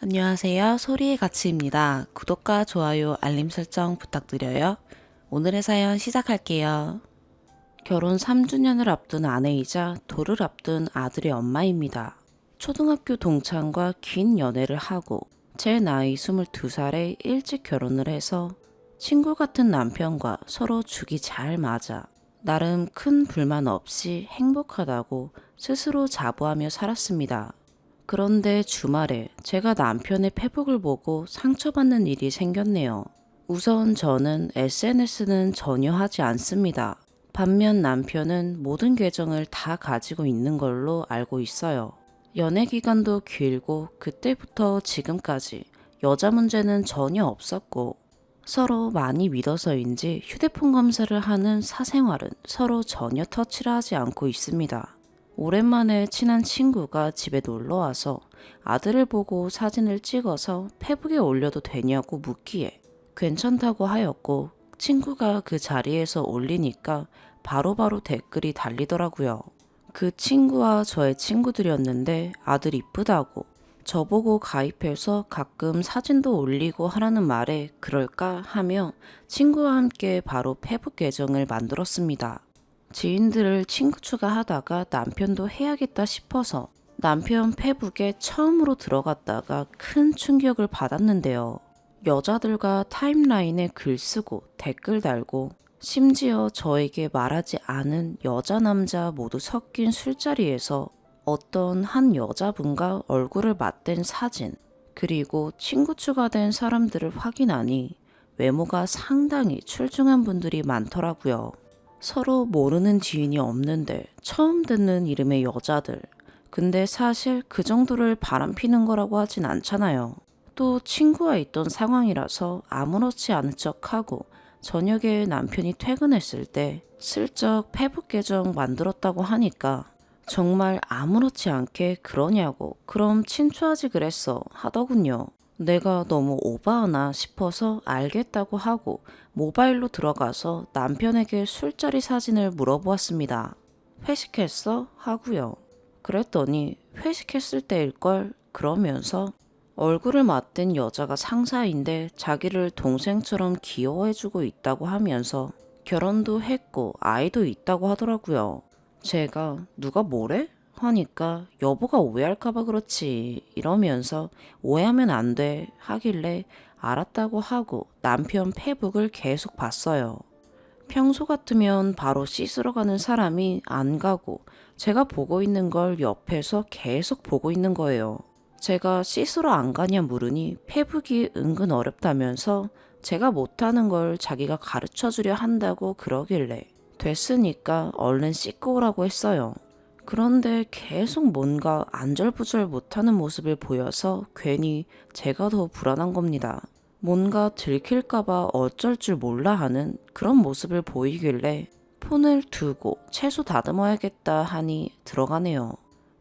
안녕하세요. 소리의 가치입니다. 구독과 좋아요, 알림 설정 부탁드려요. 오늘의 사연 시작할게요. 결혼 3주년을 앞둔 아내이자 돌을 앞둔 아들의 엄마입니다. 초등학교 동창과 긴 연애를 하고 제 나이 22살에 일찍 결혼을 해서 친구 같은 남편과 서로 죽이 잘 맞아 나름 큰 불만 없이 행복하다고 스스로 자부하며 살았습니다. 그런데 주말에 제가 남편의 페북을 보고 상처받는 일이 생겼네요. 우선 저는 SNS는 전혀 하지 않습니다. 반면 남편은 모든 계정을 다 가지고 있는 걸로 알고 있어요. 연애 기간도 길고 그때부터 지금까지 여자 문제는 전혀 없었고 서로 많이 믿어서인지 휴대폰 검사를 하는 사생활은 서로 전혀 터치를 하지 않고 있습니다. 오랜만에 친한 친구가 집에 놀러 와서 아들을 보고 사진을 찍어서 페북에 올려도 되냐고 묻기에 괜찮다고 하였고 친구가 그 자리에서 올리니까 바로바로 댓글이 달리더라고요. 그 친구와 저의 친구들이었는데 아들 이쁘다고 저보고 가입해서 가끔 사진도 올리고 하라는 말에 그럴까 하며 친구와 함께 바로 페북 계정을 만들었습니다. 지인들을 친구 추가하다가 남편도 해야겠다 싶어서 남편 페북에 처음으로 들어갔다가 큰 충격을 받았는데요. 여자들과 타임라인에 글 쓰고 댓글 달고 심지어 저에게 말하지 않은 여자 남자 모두 섞인 술자리에서 어떤 한 여자분과 얼굴을 맞댄 사진 그리고 친구 추가된 사람들을 확인하니 외모가 상당히 출중한 분들이 많더라고요. 서로 모르는 지인이 없는데 처음 듣는 이름의 여자들. 근데 사실 그 정도를 바람피는 거라고 하진 않잖아요. 또 친구와 있던 상황이라서 아무렇지 않은 척하고 저녁에 남편이 퇴근했을 때 슬쩍 페북 계정 만들었다고 하니까 정말 아무렇지 않게 그러냐고 그럼 친추하지 그랬어 하더군요. 내가 너무 오버하나 싶어서 알겠다고 하고 모바일로 들어가서 남편에게 술자리 사진을 물어보았습니다. 회식했어? 하고요. 그랬더니 회식했을 때일걸 그러면서 얼굴을 맞댄 여자가 상사인데 자기를 동생처럼 귀여워해주고 있다고 하면서 결혼도 했고 아이도 있다고 하더라고요. 제가 누가 뭐래? 하니까 여보가 오해할까봐 그렇지 이러면서 오해하면 안 돼 하길래 알았다고 하고 남편 페북을 계속 봤어요. 평소 같으면 바로 씻으러 가는 사람이 안 가고 제가 보고 있는 걸 옆에서 계속 보고 있는 거예요. 제가 씻으러 안 가냐 물으니 페북이 은근 어렵다면서 제가 못하는 걸 자기가 가르쳐 주려 한다고 그러길래 됐으니까 얼른 씻고 오라고 했어요. 그런데 계속 뭔가 안절부절 못하는 모습을 보여서 괜히 제가 더 불안한 겁니다. 뭔가 들킬까봐 어쩔 줄 몰라 하는 그런 모습을 보이길래 폰을 두고 채소 다듬어야겠다 하니 들어가네요.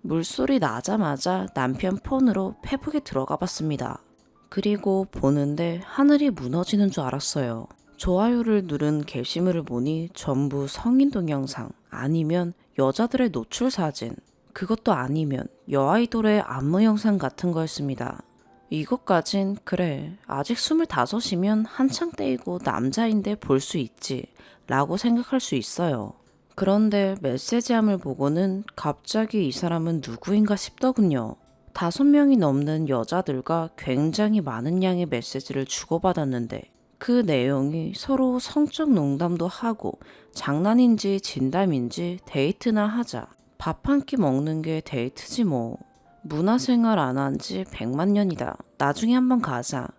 물소리 나자마자 남편 폰으로 페북에 들어가 봤습니다. 그리고 보는데 하늘이 무너지는 줄 알았어요. 좋아요를 누른 게시물을 보니 전부 성인 동영상 아니면 여자들의 노출 사진 그것도 아니면 여아이돌의 안무 영상 같은 거였습니다. 이것까진 그래 아직 25이면 한창 때이고 남자인데 볼 수 있지 라고 생각할 수 있어요. 그런데 메시지함을 보고는 갑자기 이 사람은 누구인가 싶더군요. 5명이 넘는 여자들과 굉장히 많은 양의 메시지를 주고받았는데 그 내용이 서로 성적 농담도 하고 장난인지 진담인지 데이트나 하자. 밥 한 끼 먹는 게 데이트지 뭐. 문화생활 안 한 지 100만 년이다. 나중에 한번 가자.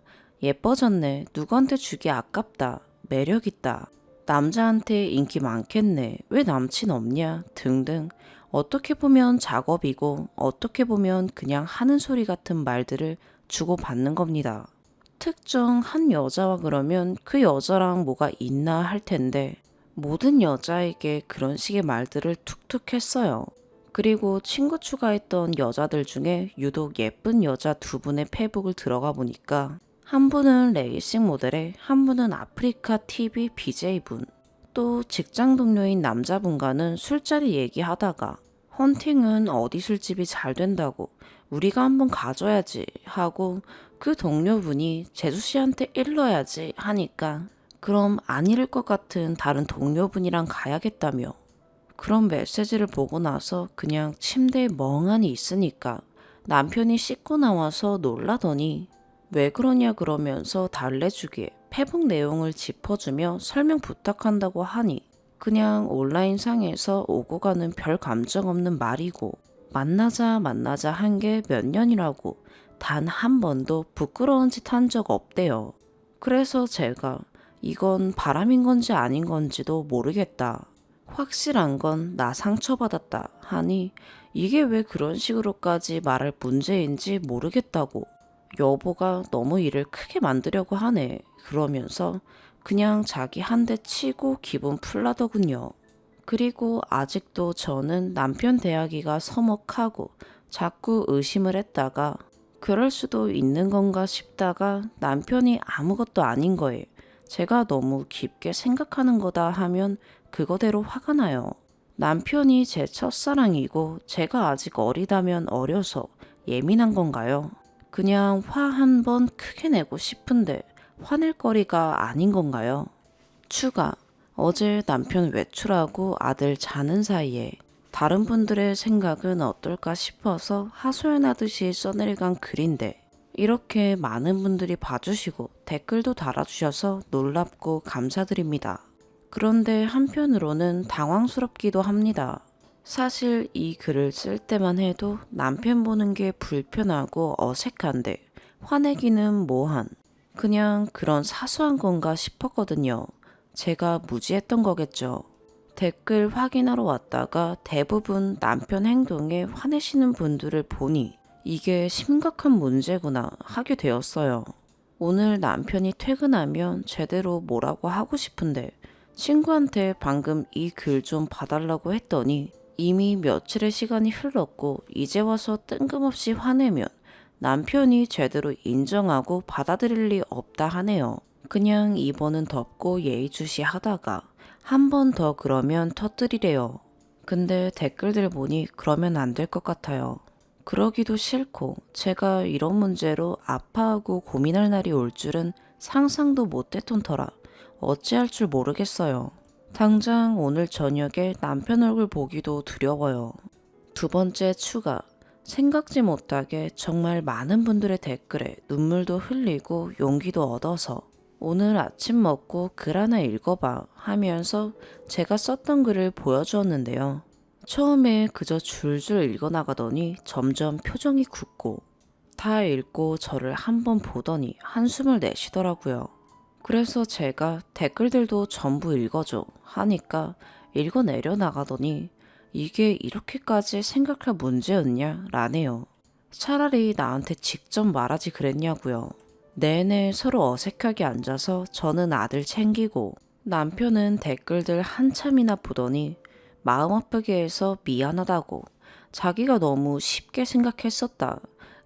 예뻐졌네. 누구한테 주기 아깝다. 매력있다. 남자한테 인기 많겠네. 왜 남친 없냐? 등등. 어떻게 보면 작업이고 어떻게 보면 그냥 하는 소리 같은 말들을 주고받는 겁니다. 특정 한 여자와 그러면 그 여자랑 뭐가 있나 할 텐데 모든 여자에게 그런 식의 말들을 툭툭 했어요. 그리고 친구 추가했던 여자들 중에 유독 예쁜 여자 2분의 페북을 들어가 보니까 한 분은 레이싱 모델에 한 분은 아프리카 TV BJ분 또 직장 동료인 남자분과는 술자리 얘기하다가 헌팅은 어디 술집이 잘 된다고 우리가 한번 가줘야지 하고 그 동료분이 재수 씨한테 일러야지 하니까 그럼 안 잃을 것 같은 다른 동료분이랑 가야겠다며 그런 메시지를 보고 나서 그냥 침대에 멍하니 있으니까 남편이 씻고 나와서 놀라더니 왜 그러냐 그러면서 달래주기에 페북 내용을 짚어주며 설명 부탁한다고 하니 그냥 온라인상에서 오고 가는 별 감정 없는 말이고 만나자 만나자 한 게 몇 년이라고 단 한 번도 부끄러운 짓 한 적 없대요. 그래서 제가 이건 바람인 건지 아닌 건지도 모르겠다. 확실한 건 나 상처받았다 하니 이게 왜 그런 식으로까지 말할 문제인지 모르겠다고 여보가 너무 일을 크게 만들려고 하네 그러면서 그냥 자기 한 대 치고 기분 풀라더군요. 그리고 아직도 저는 남편 대하기가 서먹하고 자꾸 의심을 했다가 그럴 수도 있는 건가 싶다가 남편이 아무것도 아닌 거에 제가 너무 깊게 생각하는 거다 하면 그거대로 화가 나요. 남편이 제 첫사랑이고 제가 아직 어리다면 어려서 예민한 건가요? 그냥 화 한 번 크게 내고 싶은데 화낼 거리가 아닌 건가요? 추가. 어제 남편 외출하고 아들 자는 사이에 다른 분들의 생각은 어떨까 싶어서 하소연하듯이 써내려간 글인데 이렇게 많은 분들이 봐주시고 댓글도 달아주셔서 놀랍고 감사드립니다. 그런데 한편으로는 당황스럽기도 합니다. 사실 이 글을 쓸 때만 해도 남편 보는 게 불편하고 어색한데 화내기는 뭐한 그냥 그런 사소한 건가 싶었거든요. 제가 무지했던 거겠죠. 댓글 확인하러 왔다가 대부분 남편 행동에 화내시는 분들을 보니 이게 심각한 문제구나 하게 되었어요. 오늘 남편이 퇴근하면 제대로 뭐라고 하고 싶은데 친구한테 방금 이 글 좀 봐달라고 했더니 이미 며칠의 시간이 흘렀고 이제 와서 뜬금없이 화내면 남편이 제대로 인정하고 받아들일 리 없다 하네요. 그냥 이번은 덮고 예의주시 하다가 한 번 더 그러면 터뜨리래요. 근데 댓글들 보니 그러면 안 될 것 같아요. 그러기도 싫고 제가 이런 문제로 아파하고 고민할 날이 올 줄은 상상도 못했던 터라 어찌할 줄 모르겠어요. 당장 오늘 저녁에 남편 얼굴 보기도 두려워요. 두 번째 추가. 생각지 못하게 정말 많은 분들의 댓글에 눈물도 흘리고 용기도 얻어서 오늘 아침 먹고 글 하나 읽어봐 하면서 제가 썼던 글을 보여주었는데요. 처음에 그저 줄줄 읽어나가더니 점점 표정이 굳고 다 읽고 저를 한번 보더니 한숨을 내쉬더라고요. 그래서 제가 댓글들도 전부 읽어줘 하니까 읽어내려 나가더니 이게 이렇게까지 생각할 문제였냐 라네요. 차라리 나한테 직접 말하지 그랬냐고요. 내내 서로 어색하게 앉아서 저는 아들 챙기고 남편은 댓글들 한참이나 보더니 마음 아프게 해서 미안하다고 자기가 너무 쉽게 생각했었다.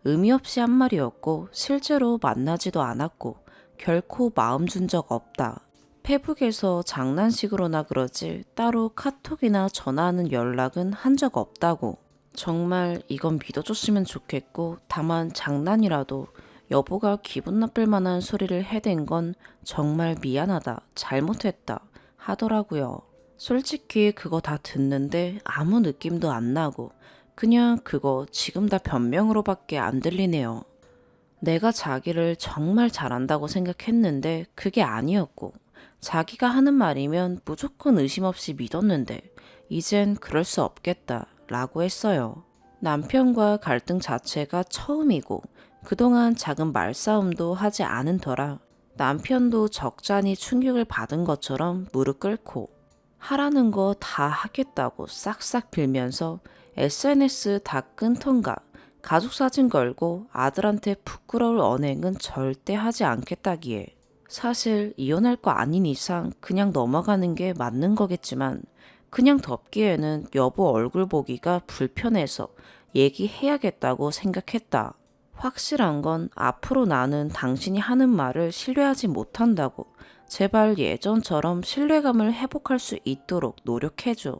의미 없이 한 말이었고 실제로 만나지도 않았고 결코 마음 준 적 없다. 페북에서 장난식으로나 그러지 따로 카톡이나 전화하는 연락은 한 적 없다고. 정말 이건 믿어줬으면 좋겠고 다만 장난이라도 여보가 기분 나쁠 만한 소리를 해댄 건 정말 미안하다, 잘못했다 하더라고요. 솔직히 그거 다 듣는데 아무 느낌도 안 나고 그냥 그거 지금 다 변명으로밖에 안 들리네요. 내가 자기를 정말 잘한다고 생각했는데 그게 아니었고 자기가 하는 말이면 무조건 의심 없이 믿었는데 이젠 그럴 수 없겠다 라고 했어요. 남편과 갈등 자체가 처음이고 그동안 작은 말싸움도 하지 않은 터라 남편도 적잖이 충격을 받은 것처럼 무릎 꿇고 하라는 거 다 하겠다고 싹싹 빌면서 SNS 다 끊던가 가족 사진 걸고 아들한테 부끄러울 언행은 절대 하지 않겠다기에 사실 이혼할 거 아닌 이상 그냥 넘어가는 게 맞는 거겠지만 그냥 덮기에는 여보 얼굴 보기가 불편해서 얘기해야겠다고 생각했다. 확실한 건 앞으로 나는 당신이 하는 말을 신뢰하지 못한다고 제발 예전처럼 신뢰감을 회복할 수 있도록 노력해줘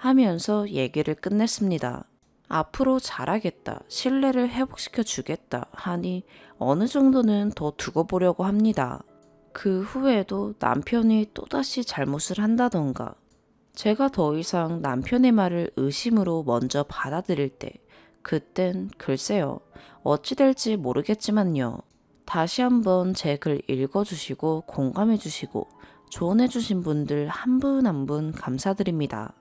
하면서 얘기를 끝냈습니다. 앞으로 잘하겠다, 신뢰를 회복시켜 주겠다 하니 어느 정도는 더 두고 보려고 합니다. 그 후에도 남편이 또다시 잘못을 한다던가 제가 더 이상 남편의 말을 의심으로 먼저 받아들일 때 그땐 글쎄요, 어찌 될지 모르겠지만요. 다시 한번 제 글 읽어주시고 공감해주시고 조언해주신 분들 한 분 한 분 감사드립니다.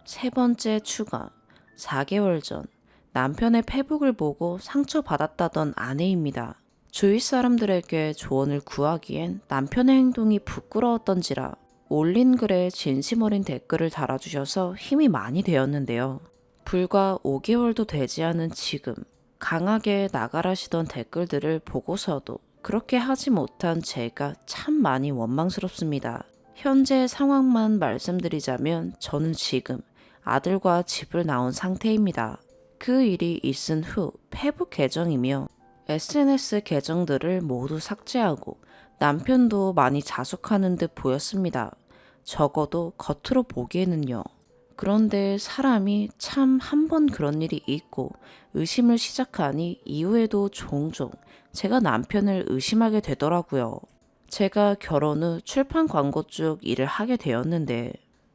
세 번째 추가, 4개월 전 남편의 페북을 보고 상처받았다던 아내입니다. 주위 사람들에게 조언을 구하기엔 남편의 행동이 부끄러웠던지라 올린 글에 진심 어린 댓글을 달아주셔서 힘이 많이 되었는데요. 불과 5개월도 되지 않은 지금 강하게 나가라시던 댓글들을 보고서도 그렇게 하지 못한 제가 참 많이 원망스럽습니다. 현재 상황만 말씀드리자면 저는 지금 아들과 집을 나온 상태입니다. 그 일이 있은 후 페북 계정이며 SNS 계정들을 모두 삭제하고 남편도 많이 자숙하는 듯 보였습니다. 적어도 겉으로 보기에는요. 그런데 사람이 참 한 번 그런 일이 있고 의심을 시작하니 이후에도 종종 제가 남편을 의심하게 되더라고요. 제가 결혼 후 출판 광고 쪽 일을 하게 되었는데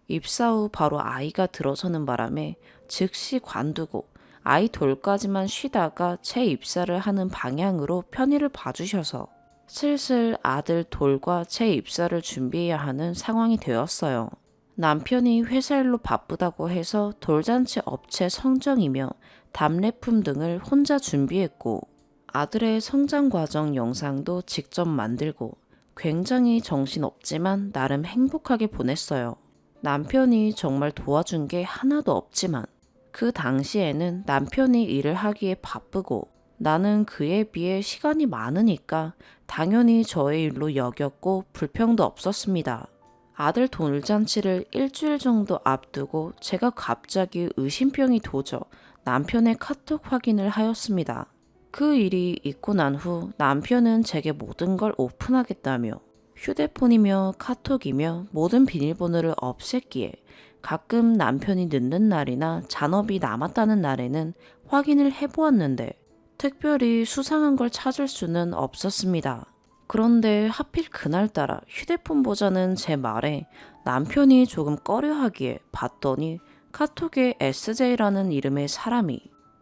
입사 후 바로 아이가 들어서는 바람에 즉시 관두고 아이 돌까지만 쉬다가 제 입사를 하는 방향으로 편의를 봐주셔서 슬슬 아들 돌과 제 입사를 준비해야 하는 상황이 되었어요. 남편이 회사 일로 바쁘다고 해서 돌잔치 업체 성정이며 답례품 등을 혼자 준비했고 아들의 성장 과정 영상도 직접 만들고 굉장히 정신없지만 나름 행복하게 보냈어요. 남편이 정말 도와준 게 하나도 없지만 그 당시에는 남편이 일을 하기에 바쁘고 나는 그에 비해 시간이 많으니까 당연히 저의 일로 여겼고 불평도 없었습니다. 아들 돌잔치를 일주일 정도 앞두고 제가 갑자기 의심병이 도져 남편의 카톡 확인을 하였습니다. 그 일이 있고 난 후 남편은 제게 모든 걸 오픈하겠다며 휴대폰이며 카톡이며 모든 비밀번호를 없앴기에 가끔 남편이 늦는 날이나 잔업이 남았다는 날에는 확인을 해보았는데 특별히 수상한 걸 찾을 수는 없었습니다. 그런데 하필 그날따라 휴대폰 보자는 제 말에 남편이 조금 꺼려하기에 봤더니 카톡에 SJ라는 이름의 사람이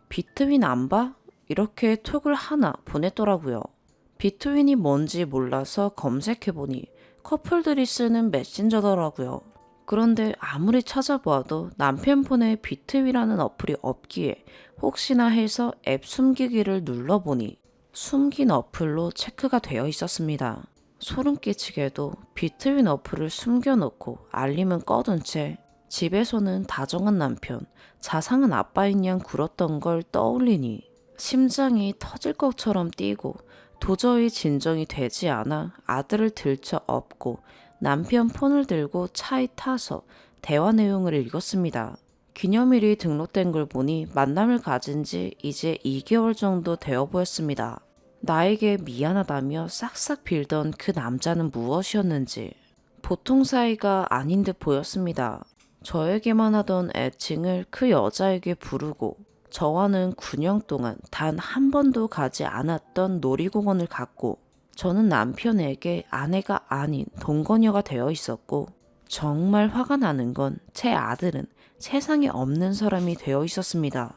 비트윈 안 봐? 이렇게 톡을 하나 보냈더라고요. 비트윈이 뭔지 몰라서 검색해보니 커플들이 쓰는 메신저더라고요. 그런데 아무리 찾아봐도 남편 폰에 비트윈이라는 어플이 없기에 혹시나 해서 앱 숨기기를 눌러보니 숨긴 어플로 체크가 되어 있었습니다. 소름 끼치게도 비트윈 어플을 숨겨놓고 알림은 꺼둔 채 집에서는 다정한 남편, 자상한 아빠인 양 굴었던 걸 떠올리니 심장이 터질 것처럼 뛰고 도저히 진정이 되지 않아 아들을 들쳐 업고 남편 폰을 들고 차에 타서 대화 내용을 읽었습니다. 기념일이 등록된 걸 보니 만남을 가진 지 이제 2개월 정도 되어 보였습니다. 나에게 미안하다며 싹싹 빌던 그 남자는 무엇이었는지 보통 사이가 아닌 듯 보였습니다. 저에게만 하던 애칭을 그 여자에게 부르고 저와는 9년 동안 단 한 번도 가지 않았던 놀이공원을 갔고 저는 남편에게 아내가 아닌 동거녀가 되어 있었고 정말 화가 나는 건 제 아들은 세상에 없는 사람이 되어 있었습니다.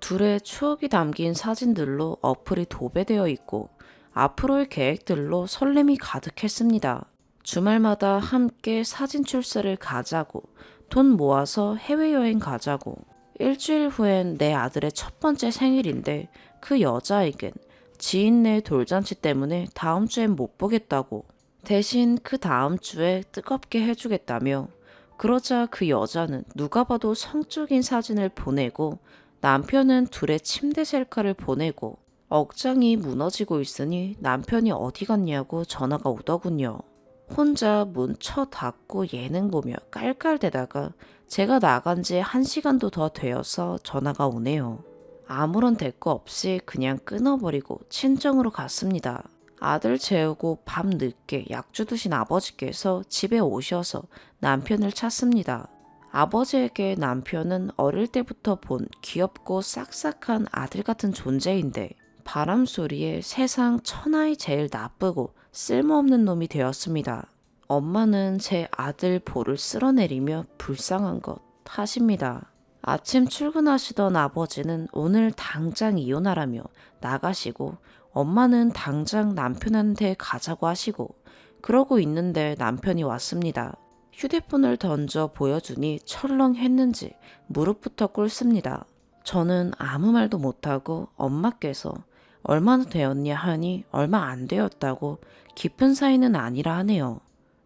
둘의 추억이 담긴 사진들로 어플이 도배되어 있고 앞으로의 계획들로 설렘이 가득했습니다. 주말마다 함께 사진 출사를 가자고 돈 모아서 해외여행 가자고 일주일 후엔 내 아들의 첫 번째 생일인데 그 여자에겐 지인네 돌잔치 때문에 다음 주엔 못 보겠다고 대신 그 다음 주에 뜨겁게 해주겠다며 그러자 그 여자는 누가 봐도 성적인 사진을 보내고 남편은 둘의 침대 셀카를 보내고 억장이 무너지고 있으니 남편이 어디 갔냐고 전화가 오더군요. 혼자 문 닫고 예능 보며 깔깔대다가 제가 나간 지 1시간도 더 되어서 전화가 오네요. 아무런 대꾸 없이 그냥 끊어버리고 친정으로 갔습니다. 아들 재우고 밤 늦게 약주 드신 아버지께서 집에 오셔서 남편을 찾습니다. 아버지에게 남편은 어릴 때부터 본 귀엽고 싹싹한 아들 같은 존재인데 바람소리에 세상 천하의 제일 나쁘고 쓸모없는 놈이 되었습니다. 엄마는 제 아들 볼을 쓸어내리며 불쌍한 것 하십니다. 아침 출근하시던 아버지는 오늘 당장 이혼하라며 나가시고 엄마는 당장 남편한테 가자고 하시고 그러고 있는데 남편이 왔습니다. 휴대폰을 던져 보여주니 철렁했는지 무릎부터 꿇습니다. 저는 아무 말도 못하고 엄마께서 얼마나 되었냐 하니 얼마 안 되었다고 깊은 사이는 아니라 하네요.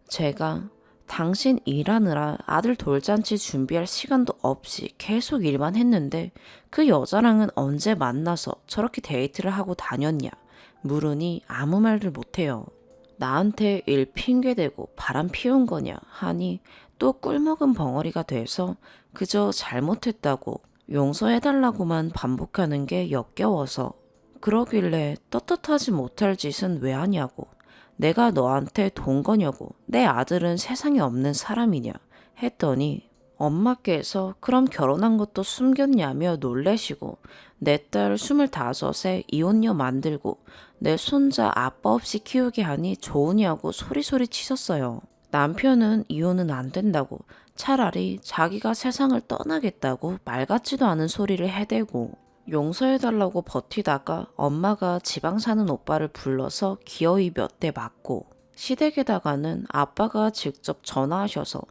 제가 당신 일하느라 아들 돌잔치 준비할 시간도 없이 계속 일만 했는데 그 여자랑은 언제 만나서 저렇게 데이트를 하고 다녔냐 물으니 아무 말을 못해요. 나한테 일 핑계대고 바람 피운 거냐 하니 또 꿀먹은 벙어리가 돼서 그저 잘못했다고 용서해달라고만 반복하는 게 역겨워서 그러길래 떳떳하지 못할 짓은 왜 하냐고 내가 너한테 돈 거냐고 내 아들은 세상에 없는 사람이냐 했더니 엄마께서 그럼 결혼한 것도 숨겼냐며 놀래시고 내 딸 25에 이혼녀 만들고 내 손자 아빠 없이 키우게 하니 좋으냐고 소리소리 치셨어요. 남편은 이혼은 안 된다고 차라리 자기가 세상을 떠나겠다고 말 같지도 않은 소리를 해대고 용서해달라고 버티다가 엄마가 지방 사는 오빠를 불러서 기어이 몇 대 맞고 시댁에다가는 아빠가 직접 전화하셔서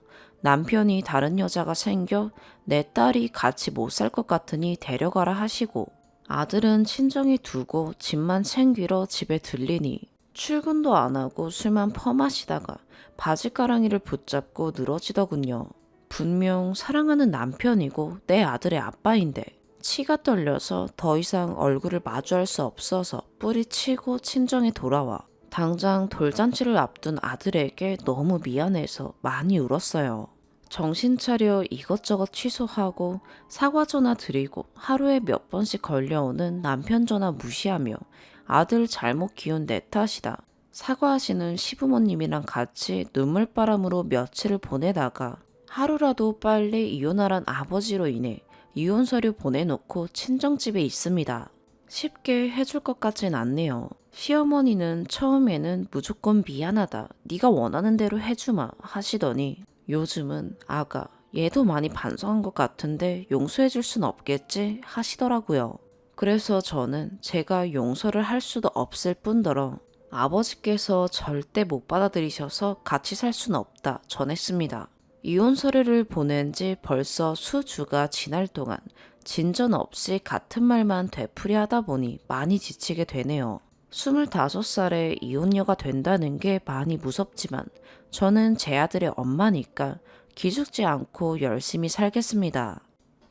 남편이 다른 여자가 생겨 내 딸이 같이 못 살 것 같으니 데려가라 하시고 아들은 친정에 두고 집만 챙기러 집에 들리니 출근도 안 하고 술만 퍼마시다가 바지가랑이를 붙잡고 늘어지더군요. 분명 사랑하는 남편이고 내 아들의 아빠인데 치가 떨려서 더 이상 얼굴을 마주할 수 없어서 뿌리치고 친정에 돌아와 당장 돌잔치를 앞둔 아들에게 너무 미안해서 많이 울었어요. 정신 차려 이것저것 취소하고 사과 전화 드리고 하루에 몇 번씩 걸려오는 남편 전화 무시하며 아들 잘못 키운 내 탓이다. 사과하시는 시부모님이랑 같이 눈물바람으로 며칠을 보내다가 하루라도 빨리 이혼하란 아버지로 인해 이혼 서류 보내놓고 친정집에 있습니다. 쉽게 해줄 것 같진 않네요. 시어머니는 처음에는 무조건 미안하다, 네가 원하는 대로 해주마 하시더니 요즘은 아가, 얘도 많이 반성한 것 같은데 용서해줄 순 없겠지 하시더라고요. 그래서 저는 제가 용서를 할 수도 없을 뿐더러 아버지께서 절대 못 받아들이셔서 같이 살 순 없다 전했습니다. 이혼 서류를 보낸 지 벌써 수주가 지날 동안 진전 없이 같은 말만 되풀이하다 보니 많이 지치게 되네요. 25살에 이혼녀가 된다는 게 많이 무섭지만 저는 제 아들의 엄마니까 기죽지 않고 열심히 살겠습니다.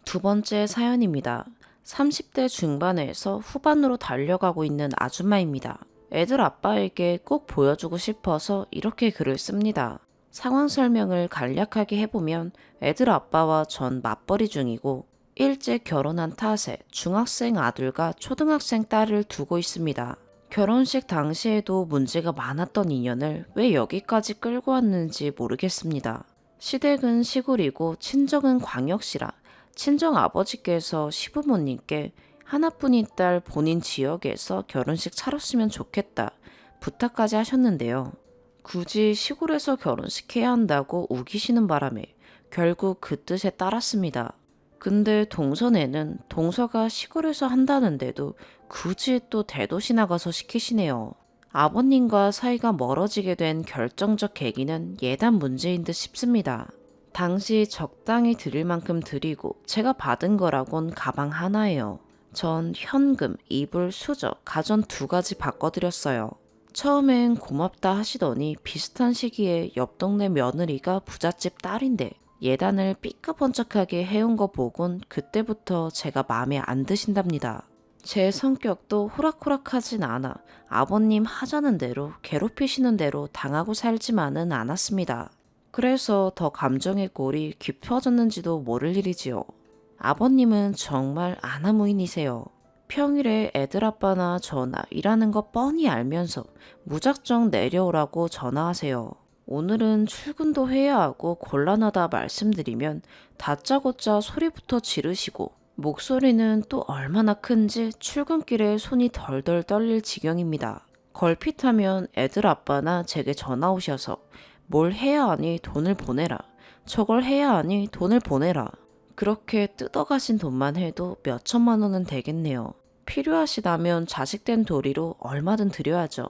두 번째 사연입니다. 30대 중반에서 후반으로 달려가고 있는 아줌마입니다. 애들 아빠에게 꼭 보여주고 싶어서 이렇게 글을 씁니다. 상황 설명을 간략하게 해보면 애들 아빠와 전 맞벌이 중이고 일찍 결혼한 탓에 중학생 아들과 초등학생 딸을 두고 있습니다. 결혼식 당시에도 문제가 많았던 인연을 왜 여기까지 끌고 왔는지 모르겠습니다. 시댁은 시골이고 친정은 광역시라 친정 아버지께서 시부모님께 하나뿐인 딸 본인 지역에서 결혼식 차렸으면 좋겠다 부탁까지 하셨는데요. 굳이 시골에서 결혼식해야 한다고 우기시는 바람에 결국 그 뜻에 따랐습니다. 근데 동선에는 동서가 시골에서 한다는데도 굳이 또 대도시 나가서 시키시네요. 아버님과 사이가 멀어지게 된 결정적 계기는 예단 문제인 듯 싶습니다. 당시 적당히 드릴 만큼 드리고 제가 받은 거라곤 가방 하나예요. 전 현금, 이불, 수저, 가전 2가지 바꿔드렸어요. 처음엔 고맙다 하시더니 비슷한 시기에 옆 동네 며느리가 부잣집 딸인데 예단을 삐까번쩍하게 해온 거 보곤 그때부터 제가 마음에 안 드신답니다. 제 성격도 호락호락하진 않아 아버님 하자는 대로 괴롭히시는 대로 당하고 살지만은 않았습니다. 그래서 더 감정의 골이 깊어졌는지도 모를 일이지요. 아버님은 정말 아나무인이세요. 평일에 애들 아빠나 저나 일하는 거 뻔히 알면서 무작정 내려오라고 전화하세요. 오늘은 출근도 해야 하고 곤란하다 말씀드리면 다짜고짜 소리부터 지르시고 목소리는 또 얼마나 큰지 출근길에 손이 덜덜 떨릴 지경입니다. 걸핏하면 애들 아빠나 제게 전화 오셔서 뭘 해야 하니 돈을 보내라. 저걸 해야 하니 돈을 보내라. 그렇게 뜯어가신 돈만 해도 몇 천만 원은 되겠네요. 필요하시다면 자식 된 도리로 얼마든 드려야죠.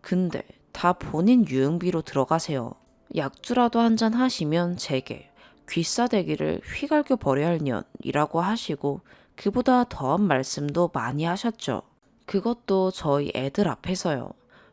근데 다 본인 유흥비로 들어가세요. 약주라도 한잔 하시면 제게 귀싸대기를 휘갈겨 버려야 할 년이라고 하시고 그보다 더한 말씀도 많이 하셨죠. 그것도 저희 애들 앞에서요.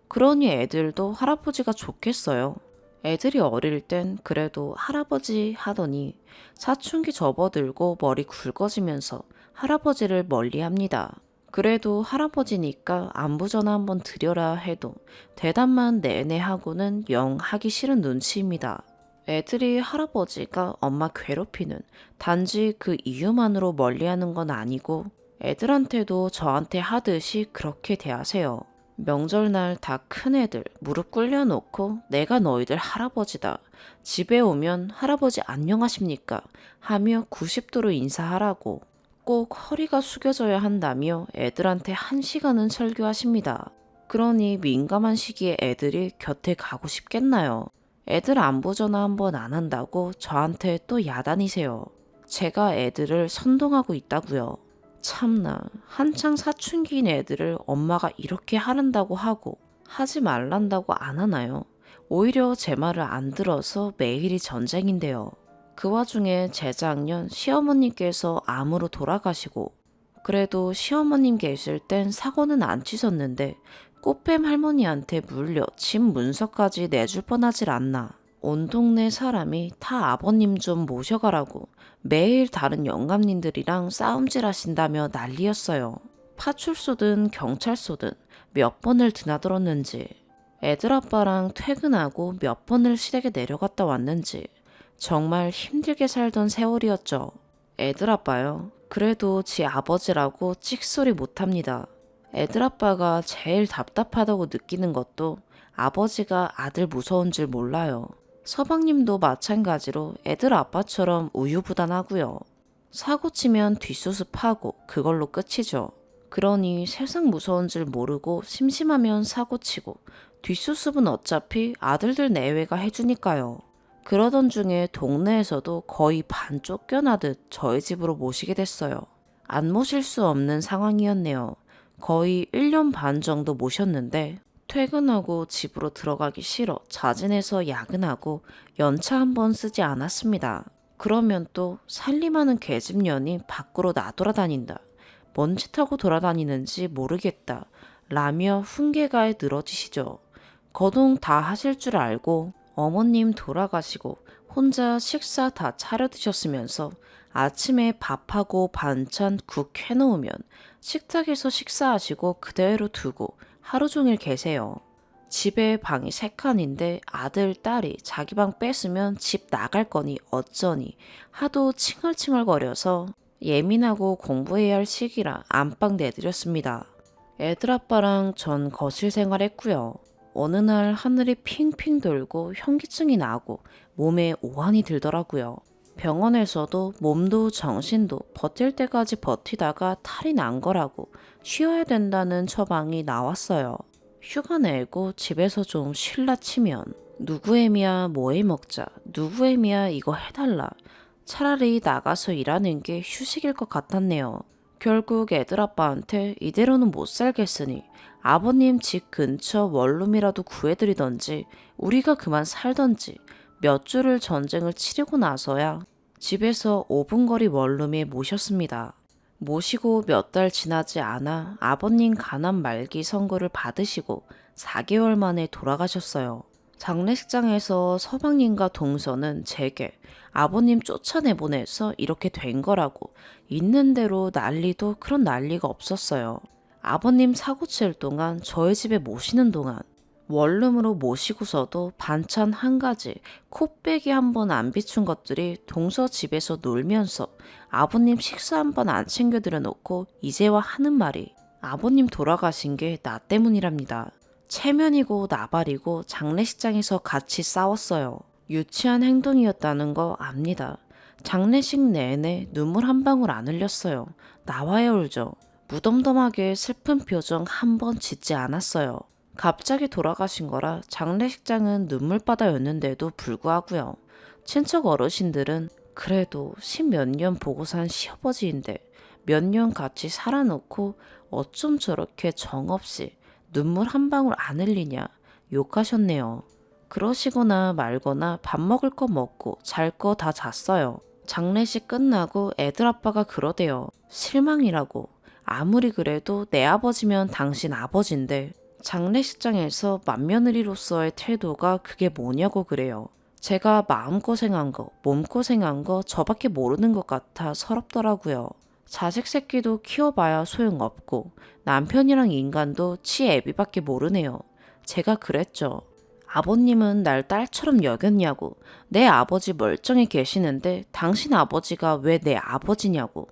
그러니 애들도 할아버지가 좋겠어요. 애들이 어릴 땐 그래도 할아버지 하더니 사춘기 접어들고 머리 굵어지면서 할아버지를 멀리합니다. 그래도 할아버지니까 안부 전화 한번 드려라 해도 대답만 내내 하고는 영 하기 싫은 눈치입니다. 애들이 할아버지가 엄마 괴롭히는 단지 그 이유만으로 멀리하는 건 아니고 애들한테도 저한테 하듯이 그렇게 대하세요. 명절날 다 큰 애들 무릎 꿇려놓고 내가 너희들 할아버지다. 집에 오면 할아버지 안녕하십니까? 하며 90도로 인사하라고. 꼭 허리가 숙여져야 한다며 애들한테 1시간은 설교하십니다. 그러니 민감한 시기에 애들이 곁에 가고 싶겠나요? 애들 안부 전화 한번 안 한다고 저한테 또 야단이세요. 제가 애들을 선동하고 있다고요. 참나, 한창 사춘기인 애들을 엄마가 이렇게 하란다고 하고 하지 말란다고 안 하나요? 오히려 제 말을 안 들어서 매일이 전쟁인데요. 그 와중에 재작년 시어머님께서 암으로 돌아가시고 그래도 시어머님 계실 땐 사고는 안 치셨는데 꽃뱀 할머니한테 물려 집 문서까지 내줄 뻔하질 않나. 온 동네 사람이 다 아버님 좀 모셔가라고 매일 다른 영감님들이랑 싸움질 하신다며 난리였어요. 파출소든 경찰서든 몇 번을 드나들었는지 애들 아빠랑 퇴근하고 몇 번을 시댁에 내려갔다 왔는지 정말 힘들게 살던 세월이었죠. 애들 아빠요. 그래도 지 아버지라고 찍소리 못합니다. 애들 아빠가 제일 답답하다고 느끼는 것도 아버지가 아들 무서운 줄 몰라요. 서방님도 마찬가지로 애들 아빠처럼 우유부단하고요. 사고 치면 뒷수습하고 그걸로 끝이죠. 그러니 세상 무서운 줄 모르고 심심하면 사고 치고 뒷수습은 어차피 아들들 내외가 해주니까요. 그러던 중에 동네에서도 거의 반 쫓겨나듯 저희 집으로 모시게 됐어요. 안 모실 수 없는 상황이었네요. 거의 1년 반 정도 모셨는데 퇴근하고 집으로 들어가기 싫어 자진해서 야근하고 연차 한 번 쓰지 않았습니다. 그러면 또 살림하는 계집년이 밖으로 나돌아다닌다. 뭔 짓하고 돌아다니는지 모르겠다. 라며 훈계가에 늘어지시죠. 거동 다 하실 줄 알고 어머님 돌아가시고 혼자 식사 다 차려 드셨으면서 아침에 밥하고 반찬 국 해놓으면 식탁에서 식사하시고 그대로 두고 하루 종일 계세요. 집에 방이 3칸인데 아들, 딸이 자기 방 뺏으면 집 나갈 거니 어쩌니 하도 칭얼칭얼거려서 예민하고 공부해야 할 시기라 안방 내드렸습니다. 애들 아빠랑 전 거실 생활했고요. 어느 날 하늘이 핑핑 돌고 현기증이 나고 몸에 오한이 들더라고요. 병원에서도 몸도 정신도 버틸 때까지 버티다가 탈이 난 거라고 쉬어야 된다는 처방이 나왔어요. 휴가 내고 집에서 좀 쉴라 치면 누구 애미야 뭐 해 먹자, 누구 애미야 이거 해달라. 차라리 나가서 일하는 게 휴식일 것 같았네요. 결국 애들 아빠한테 이대로는 못 살겠으니 아버님 집 근처 원룸이라도 구해드리던지 우리가 그만 살던지 몇 주를 전쟁을 치르고 나서야 집에서 5분 거리 원룸에 모셨습니다. 모시고 몇 달 지나지 않아 아버님 간암 말기 선고를 받으시고 4개월 만에 돌아가셨어요. 장례식장에서 서방님과 동서는 제게 아버님 쫓아내보내서 이렇게 된 거라고 있는 대로 난리도 그런 난리가 없었어요. 아버님 사고 칠 동안 저희 집에 모시는 동안 원룸으로 모시고서도 반찬 한 가지, 코빼기 한 번 안 비춘 것들이 동서 집에서 놀면서 아버님 식사 한 번 안 챙겨드려 놓고 이제와 하는 말이 아버님 돌아가신 게 나 때문이랍니다. 체면이고 나발이고 장례식장에서 같이 싸웠어요. 유치한 행동이었다는 거 압니다. 장례식 내내 눈물 한 방울 안 흘렸어요. 나와야 울죠. 무덤덤하게 슬픈 표정 한 번 짓지 않았어요. 갑자기 돌아가신 거라 장례식장은 눈물바다였는데도 불구하고요. 친척 어르신들은 그래도 십몇 년 보고 산 시아버지인데 몇 년 같이 살아놓고 어쩜 저렇게 정없이 눈물 한 방울 안 흘리냐 욕하셨네요. 그러시거나 말거나 밥 먹을 거 먹고 잘 거 다 잤어요. 장례식 끝나고 애들 아빠가 그러대요. 실망이라고. 아무리 그래도 내 아버지면 당신 아버지인데 장례식장에서 맏며느리로서의 태도가 그게 뭐냐고 그래요. 제가 마음고생한 거, 몸고생한 거 저밖에 모르는 것 같아 서럽더라고요. 자식 새끼도 키워봐야 소용없고 남편이랑 인간도 치 애비밖에 모르네요. 제가 그랬죠. 아버님은 날 딸처럼 여겼냐고. 내 아버지 멀쩡히 계시는데 당신 아버지가 왜 내 아버지냐고.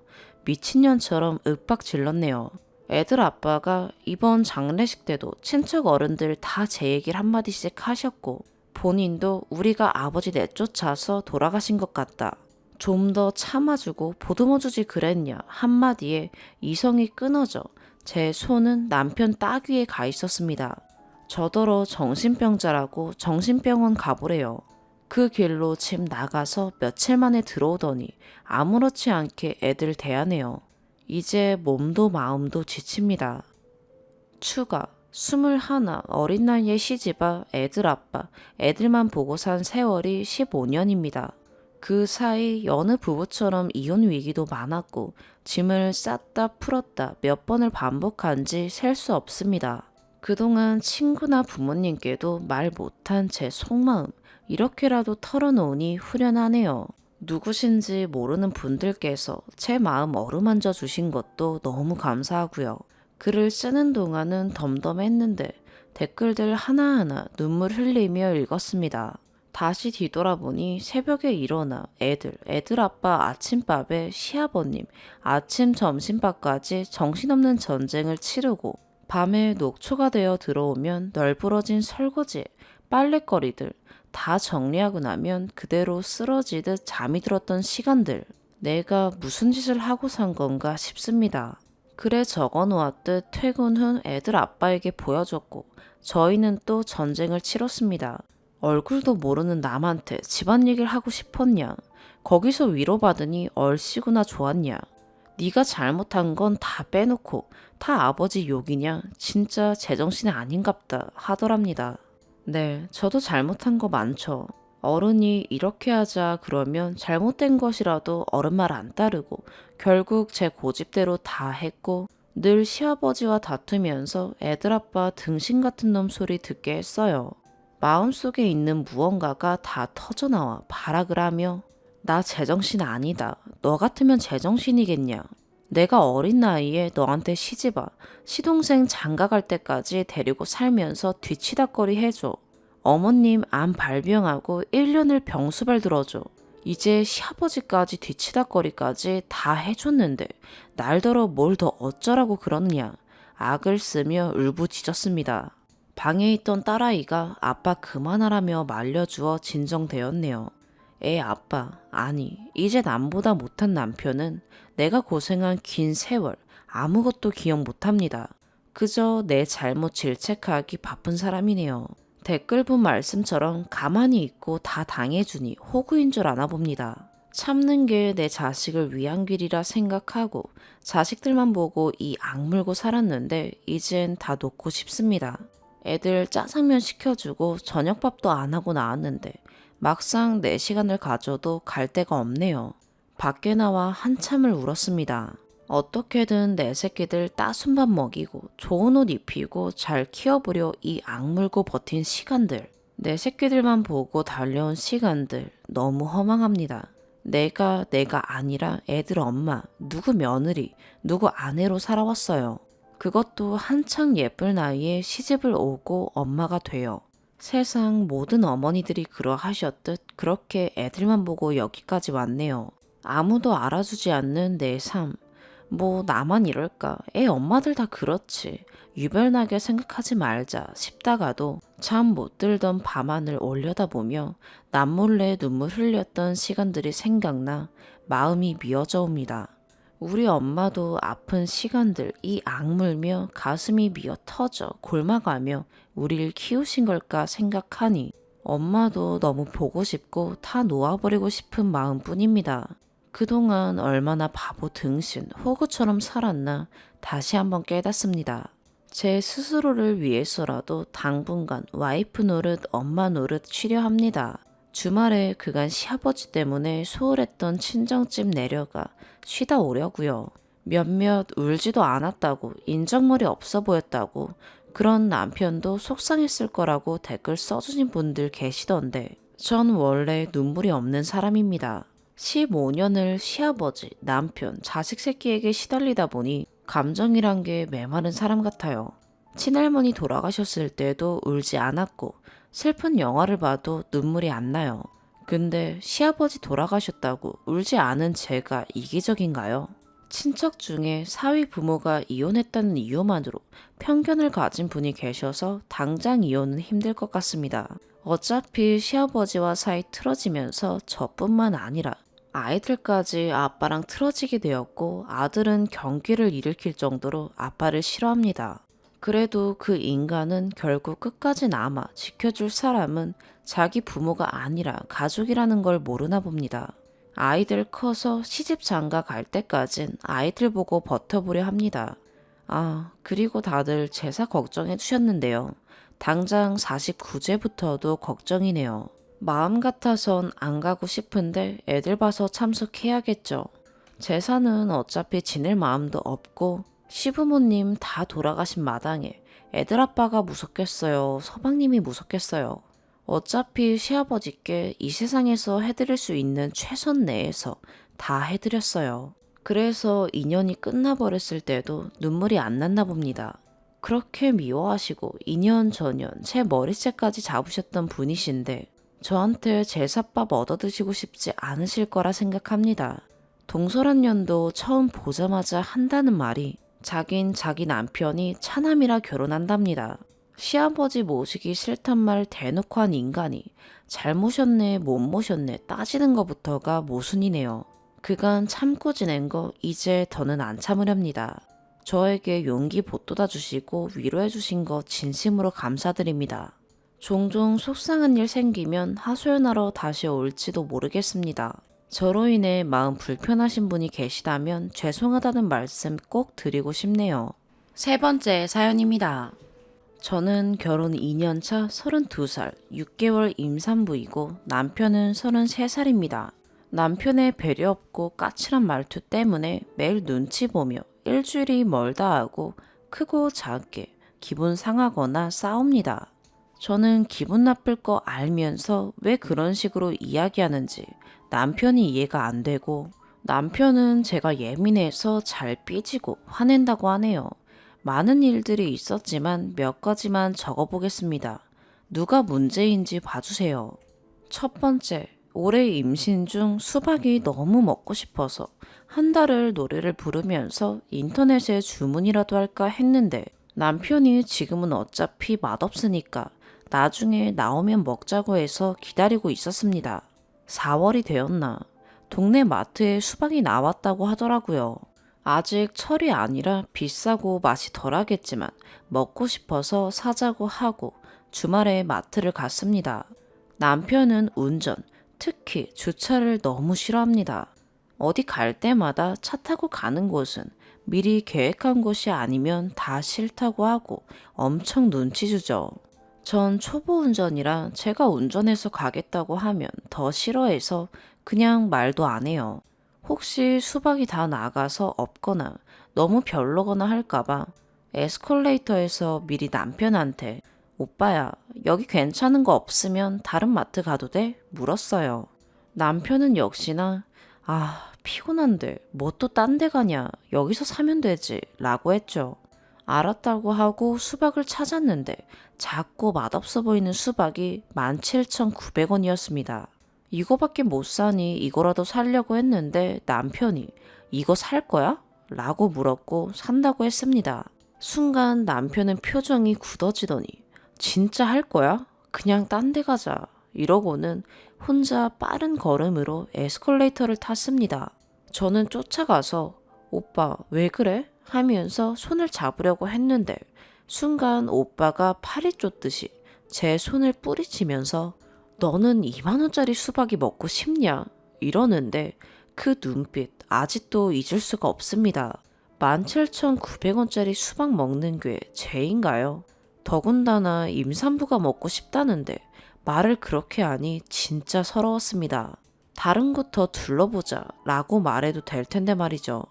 미친년처럼 윽박 질렀네요. 애들 아빠가 이번 장례식 때도 친척 어른들 다 제 얘기를 한마디씩 하셨고 본인도 우리가 아버지 내쫓아서 돌아가신 것 같다. 좀 더 참아주고 보듬어주지 그랬냐 한마디에 이성이 끊어져 제 손은 남편 딱 위에 가 있었습니다. 저더러 정신병자라고 정신병원 가보래요. 그 길로 집 나가서 며칠 만에 들어오더니 아무렇지 않게 애들 대하네요. 이제 몸도 마음도 지칩니다. 추가 21 어린 나이에 시집와 애들 아빠, 애들만 보고 산 세월이 15년입니다. 그 사이 여느 부부처럼 이혼 위기도 많았고 짐을 쌌다 풀었다 몇 번을 반복한 지 셀 수 없습니다. 그동안 친구나 부모님께도 말 못한 제 속마음 이렇게라도 털어놓으니 후련하네요. 누구신지 모르는 분들께서 제 마음 어루만져 주신 것도 너무 감사하고요. 글을 쓰는 동안은 덤덤했는데 댓글들 하나하나 눈물 흘리며 읽었습니다. 다시 뒤돌아보니 새벽에 일어나 애들 아빠 아침밥에 시아버님, 아침 점심밥까지 정신없는 전쟁을 치르고 밤에 녹초가 되어 들어오면 널브러진 설거지, 빨랫거리들 다 정리하고 나면 그대로 쓰러지듯 잠이 들었던 시간들. 내가 무슨 짓을 하고 산 건가 싶습니다. 글에 적어 놓았듯 퇴근 후 애들 아빠에게 보여줬고 저희는 또 전쟁을 치렀습니다. 얼굴도 모르는 남한테 집안 얘기를 하고 싶었냐. 거기서 위로받으니 얼씨구나 좋았냐. 네가 잘못한 건 다 빼놓고 다 아버지 욕이냐. 진짜 제정신이 아닌갑다 하더랍니다. 네, 저도 잘못한 거 많죠. 어른이 이렇게 하자 그러면 잘못된 것이라도 어른 말 안 따르고 결국 제 고집대로 다 했고 늘 시아버지와 다투면서 애들 아빠 등신 같은 놈 소리 듣게 했어요. 마음속에 있는 무언가가 다 터져나와 발악을 하며 나 제정신 아니다. 너 같으면 제정신이겠냐. 내가 어린 나이에 너한테 시집와 시동생 장가갈 때까지 데리고 살면서 뒤치다꺼리 해줘. 어머님 암 발병하고 1년을 병수발 들어줘. 이제 시아버지까지 뒤치다꺼리까지 다 해줬는데 날더러 뭘 더 어쩌라고 그러느냐. 악을 쓰며 울부짖었습니다. 방에 있던 딸아이가 아빠 그만하라며 말려주어 진정되었네요. 아빠, 아니 이제 남보다 못한 남편은 내가 고생한 긴 세월 아무것도 기억 못합니다. 그저 내 잘못 질책하기 바쁜 사람이네요. 댓글 본 말씀처럼 가만히 있고 다 당해주니 호구인 줄 아나 봅니다. 참는 게 내 자식을 위한 길이라 생각하고 자식들만 보고 이 악물고 살았는데 이젠 다 놓고 싶습니다. 애들 짜장면 시켜주고 저녁밥도 안 하고 나왔는데 막상 4시간을 가져도 갈 데가 없네요. 밖에 나와 한참을 울었습니다. 어떻게든 내 새끼들 따순 밥 먹이고 좋은 옷 입히고 잘 키워보려 이 악물고 버틴 시간들. 내 새끼들만 보고 달려온 시간들 너무 허망합니다. 내가 아니라 애들 엄마, 누구 며느리, 누구 아내로 살아왔어요. 그것도 한창 예쁠 나이에 시집을 오고 엄마가 돼요. 세상 모든 어머니들이 그러하셨듯 그렇게 애들만 보고 여기까지 왔네요. 아무도 알아주지 않는 내 삶. 뭐 나만 이럴까? 애 엄마들 다 그렇지. 유별나게 생각하지 말자 싶다가도 잠 못 들던 밤하늘 올려다보며 남몰래 눈물 흘렸던 시간들이 생각나 마음이 미어져 옵니다. 우리 엄마도 아픈 시간들 이 악물며 가슴이 미어 터져 골마가며 우릴 키우신 걸까 생각하니 엄마도 너무 보고 싶고 다 놓아버리고 싶은 마음뿐입니다. 그동안 얼마나 바보 등신 호구처럼 살았나 다시 한번 깨닫습니다. 제 스스로를 위해서라도 당분간 와이프 노릇 엄마 노릇 쉬려 합니다. 주말에 그간 시아버지 때문에 소홀했던 친정집 내려가 쉬다 오려고요. 몇몇 울지도 않았다고 인정머리 없어 보였다고 그런 남편도 속상했을 거라고 댓글 써주신 분들 계시던데 전 원래 눈물이 없는 사람입니다. 15년을 시아버지, 남편, 자식 새끼에게 시달리다 보니 감정이란 게 메마른 사람 같아요. 친할머니 돌아가셨을 때도 울지 않았고 슬픈 영화를 봐도 눈물이 안 나요. 근데 시아버지 돌아가셨다고 울지 않은 제가 이기적인가요? 친척 중에 사위 부모가 이혼했다는 이유만으로 편견을 가진 분이 계셔서 당장 이혼은 힘들 것 같습니다. 어차피 시아버지와 사이 틀어지면서 저뿐만 아니라 아이들까지 아빠랑 틀어지게 되었고 아들은 경기를 일으킬 정도로 아빠를 싫어합니다. 그래도 그 인간은 결국 끝까지 남아 지켜줄 사람은 자기 부모가 아니라 가족이라는 걸 모르나 봅니다. 아이들 커서 시집 장가 갈 때까진 아이들 보고 버텨보려 합니다. 아, 그리고 다들 제사 걱정해 주셨는데요. 당장 49제부터도 걱정이네요. 마음 같아선 안 가고 싶은데 애들 봐서 참석해야겠죠. 제사는 어차피 지낼 마음도 없고 시부모님 다 돌아가신 마당에 애들 아빠가 무섭겠어요. 서방님이 무섭겠어요. 어차피 시아버지께 이 세상에서 해드릴 수 있는 최선 내에서 다 해드렸어요. 그래서 인연이 끝나버렸을 때도 눈물이 안 났나 봅니다. 그렇게 미워하시고 2년 전년 제 머리채까지 잡으셨던 분이신데 저한테 제사밥 얻어드시고 싶지 않으실 거라 생각합니다. 동설한년도 처음 보자마자 한다는 말이 자긴 자기 남편이 차남이라 결혼한답니다. 시아버지 모시기 싫단 말 대놓고 한 인간이 잘 모셨네 못 모셨네 따지는 것부터가 모순이네요. 그간 참고 지낸 거 이제 더는 안 참으렵니다. 저에게 용기 보돋아 주시고 위로해 주신 거 진심으로 감사드립니다. 종종 속상한 일 생기면 하소연하러 다시 올지도 모르겠습니다. 저로 인해 마음 불편하신 분이 계시다면 죄송하다는 말씀 꼭 드리고 싶네요. 세 번째 사연입니다. 저는 결혼 2년차 32살 6개월 임산부이고 남편은 33살입니다. 남편의 배려 없고 까칠한 말투 때문에 매일 눈치 보며 일주일이 멀다 하고 크고 작게 기분 상하거나 싸웁니다. 저는 기분 나쁠 거 알면서 왜 그런 식으로 이야기하는지 남편이 이해가 안 되고 남편은 제가 예민해서 잘 삐지고 화낸다고 하네요. 많은 일들이 있었지만 몇 가지만 적어보겠습니다. 누가 문제인지 봐주세요. 첫 번째, 올해 임신 중 수박이 너무 먹고 싶어서 한 달을 노래를 부르면서 인터넷에 주문이라도 할까 했는데 남편이 지금은 어차피 맛없으니까 나중에 나오면 먹자고 해서 기다리고 있었습니다. 4월이 되었나 동네 마트에 수박이 나왔다고 하더라고요. 아직 철이 아니라 비싸고 맛이 덜하겠지만 먹고 싶어서 사자고 하고 주말에 마트를 갔습니다. 남편은 운전, 특히 주차를 너무 싫어합니다. 어디 갈 때마다 차 타고 가는 곳은 미리 계획한 곳이 아니면 다 싫다고 하고 엄청 눈치 주죠. 전 초보 운전이라 제가 운전해서 가겠다고 하면 더 싫어해서 그냥 말도 안 해요. 혹시 수박이 다 나가서 없거나 너무 별로거나 할까봐 에스컬레이터에서 미리 남편한테 오빠야, 여기 괜찮은 거 없으면 다른 마트 가도 돼? 물었어요. 남편은 역시나 피곤한데 뭐 또 딴 데 가냐? 여기서 사면 되지 라고 했죠. 알았다고 하고 수박을 찾았는데 작고 맛없어 보이는 수박이 17,900원이었습니다. 이거밖에 못 사니 이거라도 사려고 했는데 남편이 이거 살 거야? 라고 물었고 산다고 했습니다. 순간 남편은 표정이 굳어지더니 진짜 할 거야? 그냥 딴 데 가자. 이러고는 혼자 빠른 걸음으로 에스컬레이터를 탔습니다. 저는 쫓아가서 오빠 왜 그래? 하면서 손을 잡으려고 했는데 순간 오빠가 파리 쫓듯이 제 손을 뿌리치면서 너는 2만 원짜리 수박이 먹고 싶냐? 이러는데 그 눈빛 아직도 잊을 수가 없습니다. 17,900원짜리 수박 먹는 게 죄인가요? 더군다나 임산부가 먹고 싶다는데 말을 그렇게 하니 진짜 서러웠습니다. 다른 곳 더 둘러보자 라고 말해도 될 텐데 말이죠.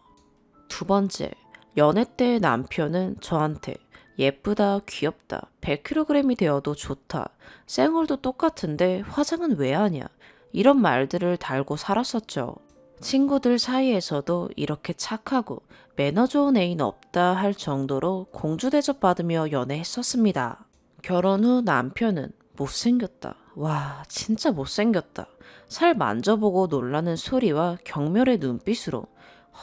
두 번째, 연애 때 남편은 저한테 예쁘다, 귀엽다, 100kg이 되어도 좋다, 쌩얼도 똑같은데 화장은 왜 하냐, 이런 말들을 달고 살았었죠. 친구들 사이에서도 이렇게 착하고 매너 좋은 애인 없다 할 정도로 공주 대접 받으며 연애했었습니다. 결혼 후 남편은 못생겼다. 와, 진짜 못생겼다. 살 만져보고 놀라는 소리와 경멸의 눈빛으로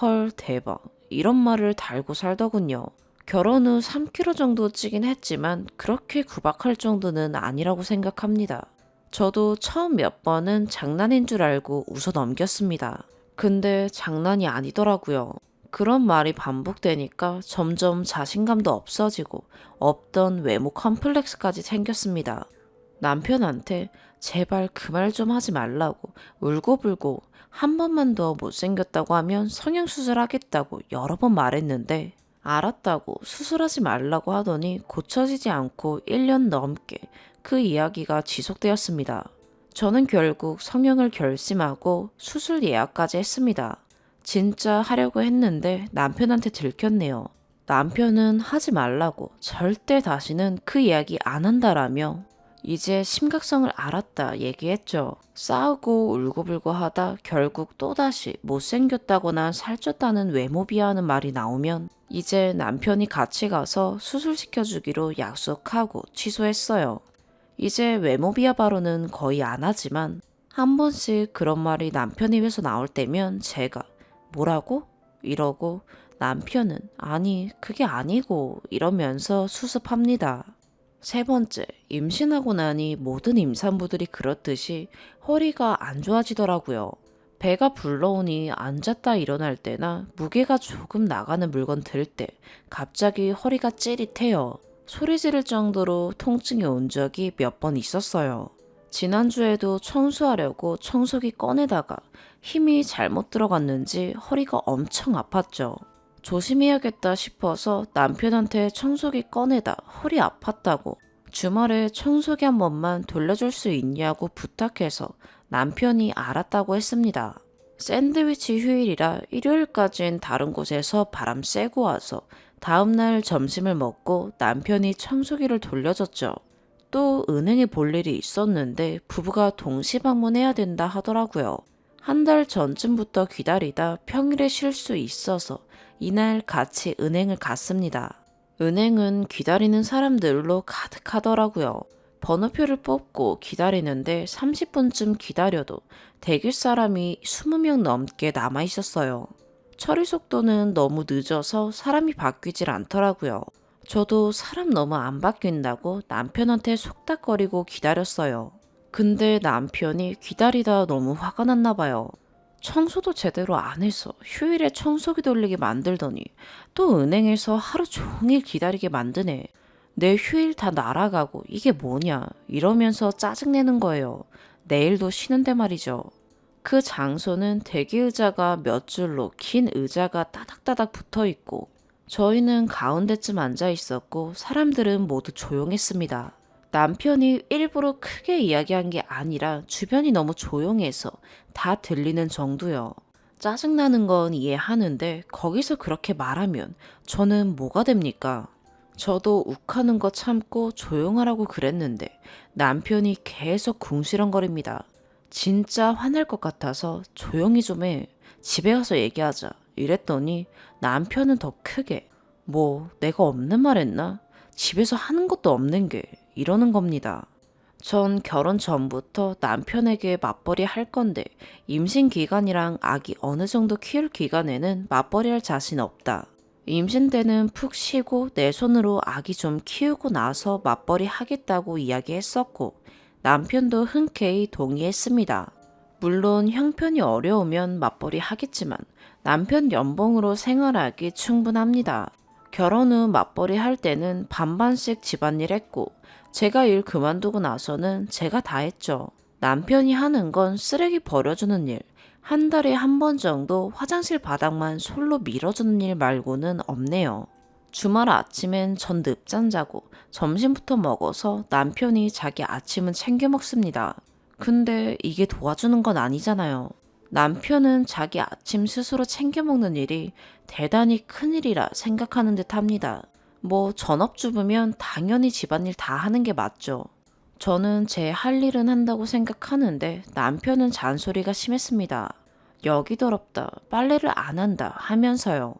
헐, 대박. 이런 말을 달고 살더군요. 결혼 후 3kg 정도 찌긴 했지만 그렇게 구박할 정도는 아니라고 생각합니다. 저도 처음 몇 번은 장난인 줄 알고 웃어 넘겼습니다. 근데 장난이 아니더라고요. 그런 말이 반복되니까 점점 자신감도 없어지고 없던 외모 컴플렉스까지 생겼습니다. 남편한테 제발 그 말 좀 하지 말라고 울고불고 한 번만 더 못생겼다고 하면 성형수술 하겠다고 여러 번 말했는데 알았다고 수술하지 말라고 하더니 고쳐지지 않고 1년 넘게 그 이야기가 지속되었습니다. 저는 결국 성형을 결심하고 수술 예약까지 했습니다. 진짜 하려고 했는데 남편한테 들켰네요. 남편은 하지 말라고 절대 다시는 그 이야기 안 한다라며 이제 심각성을 알았다 얘기했죠. 싸우고 울고불고 하다 결국 또다시 못생겼다거나 살쪘다는 외모 비하하는 말이 나오면 이제 남편이 같이 가서 수술시켜주기로 약속하고 취소했어요. 이제 외모 비하 발언은 거의 안 하지만 한 번씩 그런 말이 남편 입에서 나올 때면 제가 뭐라고? 이러고 남편은 아니 그게 아니고 이러면서 수습합니다. 세 번째, 임신하고 나니 모든 임산부들이 그렇듯이 허리가 안 좋아지더라고요. 배가 불러오니 앉았다 일어날 때나 무게가 조금 나가는 물건 들 때 갑자기 허리가 찌릿해요. 소리 지를 정도로 통증이 온 적이 몇 번 있었어요. 지난주에도 청소하려고 청소기 꺼내다가 힘이 잘못 들어갔는지 허리가 엄청 아팠죠. 조심해야겠다 싶어서 남편한테 청소기 꺼내다 허리 아팠다고 주말에 청소기 한 번만 돌려줄 수 있냐고 부탁해서 남편이 알았다고 했습니다. 샌드위치 휴일이라 일요일까진 다른 곳에서 바람 쐬고 와서 다음날 점심을 먹고 남편이 청소기를 돌려줬죠. 또 은행에 볼 일이 있었는데 부부가 동시 방문해야 된다 하더라고요. 한 달 전쯤부터 기다리다 평일에 쉴 수 있어서 이날 같이 은행을 갔습니다. 은행은 기다리는 사람들로 가득하더라고요. 번호표를 뽑고 기다리는데 30분쯤 기다려도 대기 사람이 20명 넘게 남아 있었어요. 처리 속도는 너무 늦어서 사람이 바뀌질 않더라고요. 저도 사람 너무 안 바뀐다고 남편한테 속닥거리고 기다렸어요. 근데 남편이 기다리다 너무 화가 났나 봐요. 청소도 제대로 안 해서 휴일에 청소기 돌리게 만들더니 또 은행에서 하루 종일 기다리게 만드네. 내 휴일 다 날아가고 이게 뭐냐 이러면서 짜증내는 거예요. 내일도 쉬는데 말이죠. 그 장소는 대기 의자가 몇 줄로 긴 의자가 따닥따닥 붙어 있고 저희는 가운데쯤 앉아 있었고 사람들은 모두 조용했습니다. 남편이 일부러 크게 이야기한 게 아니라 주변이 너무 조용해서 다 들리는 정도요. 짜증나는 건 이해하는데 거기서 그렇게 말하면 저는 뭐가 됩니까? 저도 욱하는 거 참고 조용하라고 그랬는데 남편이 계속 궁시렁거립니다. 진짜 화날 것 같아서 조용히 좀 해. 집에 가서 얘기하자. 이랬더니 남편은 더 크게 뭐 내가 없는 말 했나? 집에서 하는 것도 없는 게 이러는 겁니다. 전 결혼 전부터 남편에게 맞벌이 할 건데 임신 기간이랑 아기 어느 정도 키울 기간에는 맞벌이 할 자신 없다. 임신 때는 푹 쉬고 내 손으로 아기 좀 키우고 나서 맞벌이 하겠다고 이야기했었고 남편도 흔쾌히 동의했습니다. 물론 형편이 어려우면 맞벌이 하겠지만 남편 연봉으로 생활하기 충분합니다. 결혼 후 맞벌이 할 때는 반반씩 집안일 했고 제가 일 그만두고 나서는 제가 다 했죠. 남편이 하는 건 쓰레기 버려주는 일, 한 달에 한 번 정도 화장실 바닥만 솔로 밀어주는 일 말고는 없네요. 주말 아침엔 전 늦잠 자고 점심부터 먹어서 남편이 자기 아침은 챙겨 먹습니다. 근데 이게 도와주는 건 아니잖아요. 남편은 자기 아침 스스로 챙겨 먹는 일이 대단히 큰일이라 생각하는 듯 합니다. 뭐 전업주부면 당연히 집안일 다 하는 게 맞죠. 저는 제 할 일은 한다고 생각하는데 남편은 잔소리가 심했습니다. 여기 더럽다, 빨래를 안 한다 하면서요.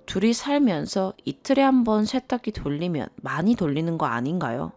둘이 살면서 이틀에 한 번 세탁기 돌리면 많이 돌리는 거 아닌가요?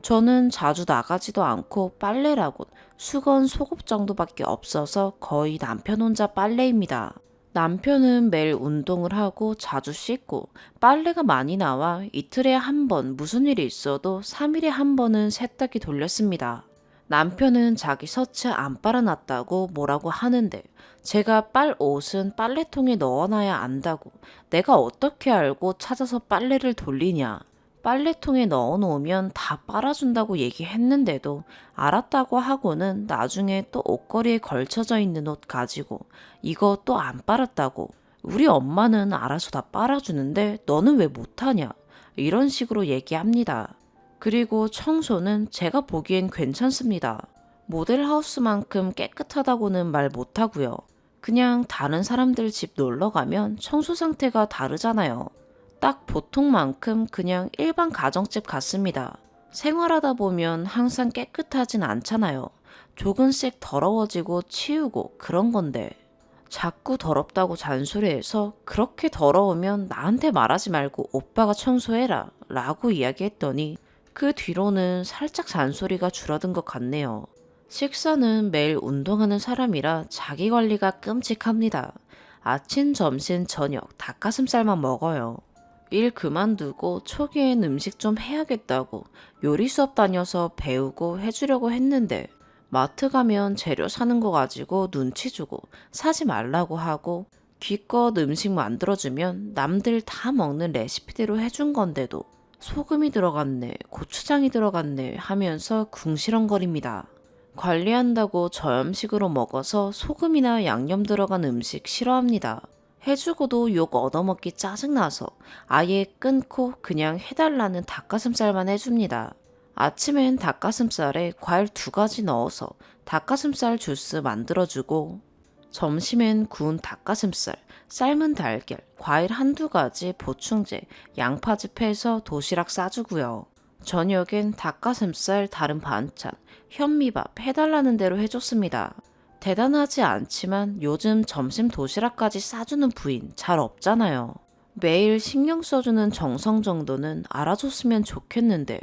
저는 자주 나가지도 않고 빨래라곤 수건 속옷 정도밖에 없어서 거의 남편 혼자 빨래입니다. 남편은 매일 운동을 하고 자주 씻고 빨래가 많이 나와 이틀에 한 번 무슨 일이 있어도 3일에 한 번은 세탁기 돌렸습니다. 남편은 자기 셔츠 안 빨아놨다고 뭐라고 하는데 제가 빨 옷은 빨래통에 넣어놔야 안다고 내가 어떻게 알고 찾아서 빨래를 돌리냐. 빨래통에 넣어놓으면 다 빨아준다고 얘기했는데도 알았다고 하고는 나중에 또 옷걸이에 걸쳐져 있는 옷 가지고 이거 또 안 빨았다고 우리 엄마는 알아서 다 빨아주는데 너는 왜 못하냐 이런 식으로 얘기합니다. 그리고 청소는 제가 보기엔 괜찮습니다. 모델하우스만큼 깨끗하다고는 말 못하고요. 그냥 다른 사람들 집 놀러 가면 청소 상태가 다르잖아요. 딱 보통만큼 그냥 일반 가정집 같습니다. 생활하다 보면 항상 깨끗하진 않잖아요. 조금씩 더러워지고 치우고 그런 건데 자꾸 더럽다고 잔소리해서 그렇게 더러우면 나한테 말하지 말고 오빠가 청소해라 라고 이야기했더니 그 뒤로는 살짝 잔소리가 줄어든 것 같네요. 식사는 매일 운동하는 사람이라 자기 관리가 끔찍합니다. 아침, 점심, 저녁 닭가슴살만 먹어요. 일 그만두고 초기엔 음식 좀 해야겠다고 요리 수업 다녀서 배우고 해주려고 했는데 마트 가면 재료 사는 거 가지고 눈치 주고 사지 말라고 하고 기껏 음식 만들어주면 남들 다 먹는 레시피대로 해준 건데도 소금이 들어갔네, 고추장이 들어갔네 하면서 궁시렁거립니다. 관리한다고 저염식으로 먹어서 소금이나 양념 들어간 음식 싫어합니다. 해주고도 욕 얻어먹기 짜증나서 아예 끊고 그냥 해달라는 닭가슴살만 해줍니다. 아침엔 닭가슴살에 과일 2가지 넣어서 닭가슴살 주스 만들어주고 점심엔 구운 닭가슴살, 삶은 달걀, 과일 1~2가지 보충제, 양파즙 해서 도시락 싸주고요. 저녁엔 닭가슴살 다른 반찬, 현미밥 해달라는 대로 해줬습니다. 대단하지 않지만 요즘 점심 도시락까지 싸주는 부인 잘 없잖아요. 매일 신경 써주는 정성 정도는 알아줬으면 좋겠는데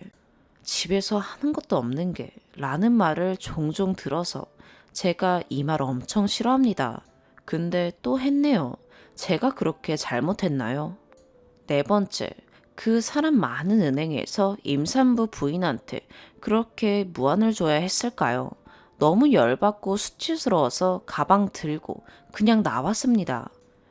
집에서 하는 것도 없는 게 라는 말을 종종 들어서 제가 이 말 엄청 싫어합니다. 근데 또 했네요. 제가 그렇게 잘못했나요? 4번째, 그 사람 많은 은행에서 임산부 부인한테 그렇게 무안을 줘야 했을까요? 너무 열받고 수치스러워서 가방 들고 그냥 나왔습니다.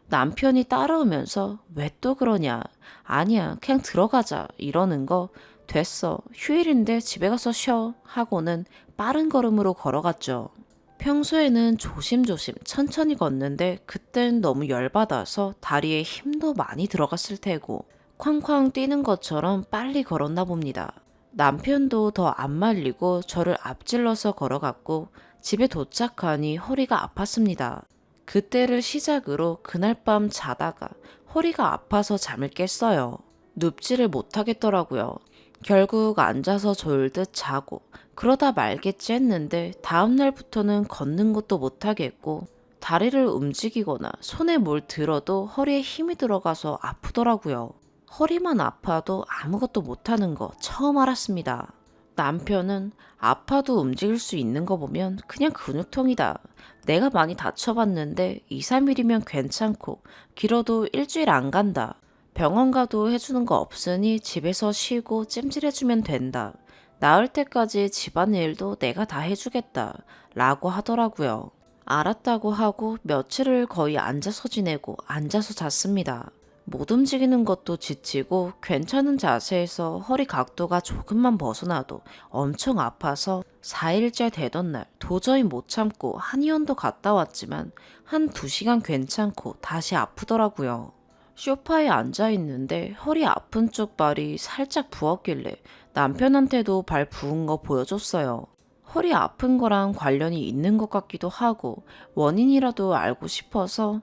남편이 따라오면서 왜 또 그러냐? 아니야, 그냥 들어가자 이러는 거 됐어. 휴일인데 집에 가서 쉬어 하고는 빠른 걸음으로 걸어갔죠. 평소에는 조심조심 천천히 걷는데 그땐 너무 열받아서 다리에 힘도 많이 들어갔을 테고 쾅쾅 뛰는 것처럼 빨리 걸었나 봅니다. 남편도 더 안 말리고 저를 앞질러서 걸어갔고 집에 도착하니 허리가 아팠습니다. 그때를 시작으로 그날 밤 자다가 허리가 아파서 잠을 깼어요. 눕지를 못하겠더라고요. 결국 앉아서 졸듯 자고 그러다 말겠지 했는데 다음날부터는 걷는 것도 못하겠고 다리를 움직이거나 손에 뭘 들어도 허리에 힘이 들어가서 아프더라고요. 허리만 아파도 아무것도 못하는 거 처음 알았습니다. 남편은 아파도 움직일 수 있는 거 보면 그냥 근육통이다. 내가 많이 다쳐봤는데 2~3일이면 괜찮고 길어도 일주일 안 간다. 병원 가도 해주는 거 없으니 집에서 쉬고 찜질해주면 된다. 나을 때까지 집안일도 내가 다 해주겠다. 라고 하더라고요. 알았다고 하고 며칠을 거의 앉아서 지내고 앉아서 잤습니다. 못 움직이는 것도 지치고 괜찮은 자세에서 허리 각도가 조금만 벗어나도 엄청 아파서 4일째 되던 날 도저히 못 참고 한의원도 갔다 왔지만 한 2시간 괜찮고 다시 아프더라고요. 소파에 앉아 있는데 허리 아픈 쪽 발이 살짝 부었길래 남편한테도 발 부은 거 보여줬어요. 허리 아픈 거랑 관련이 있는 것 같기도 하고 원인이라도 알고 싶어서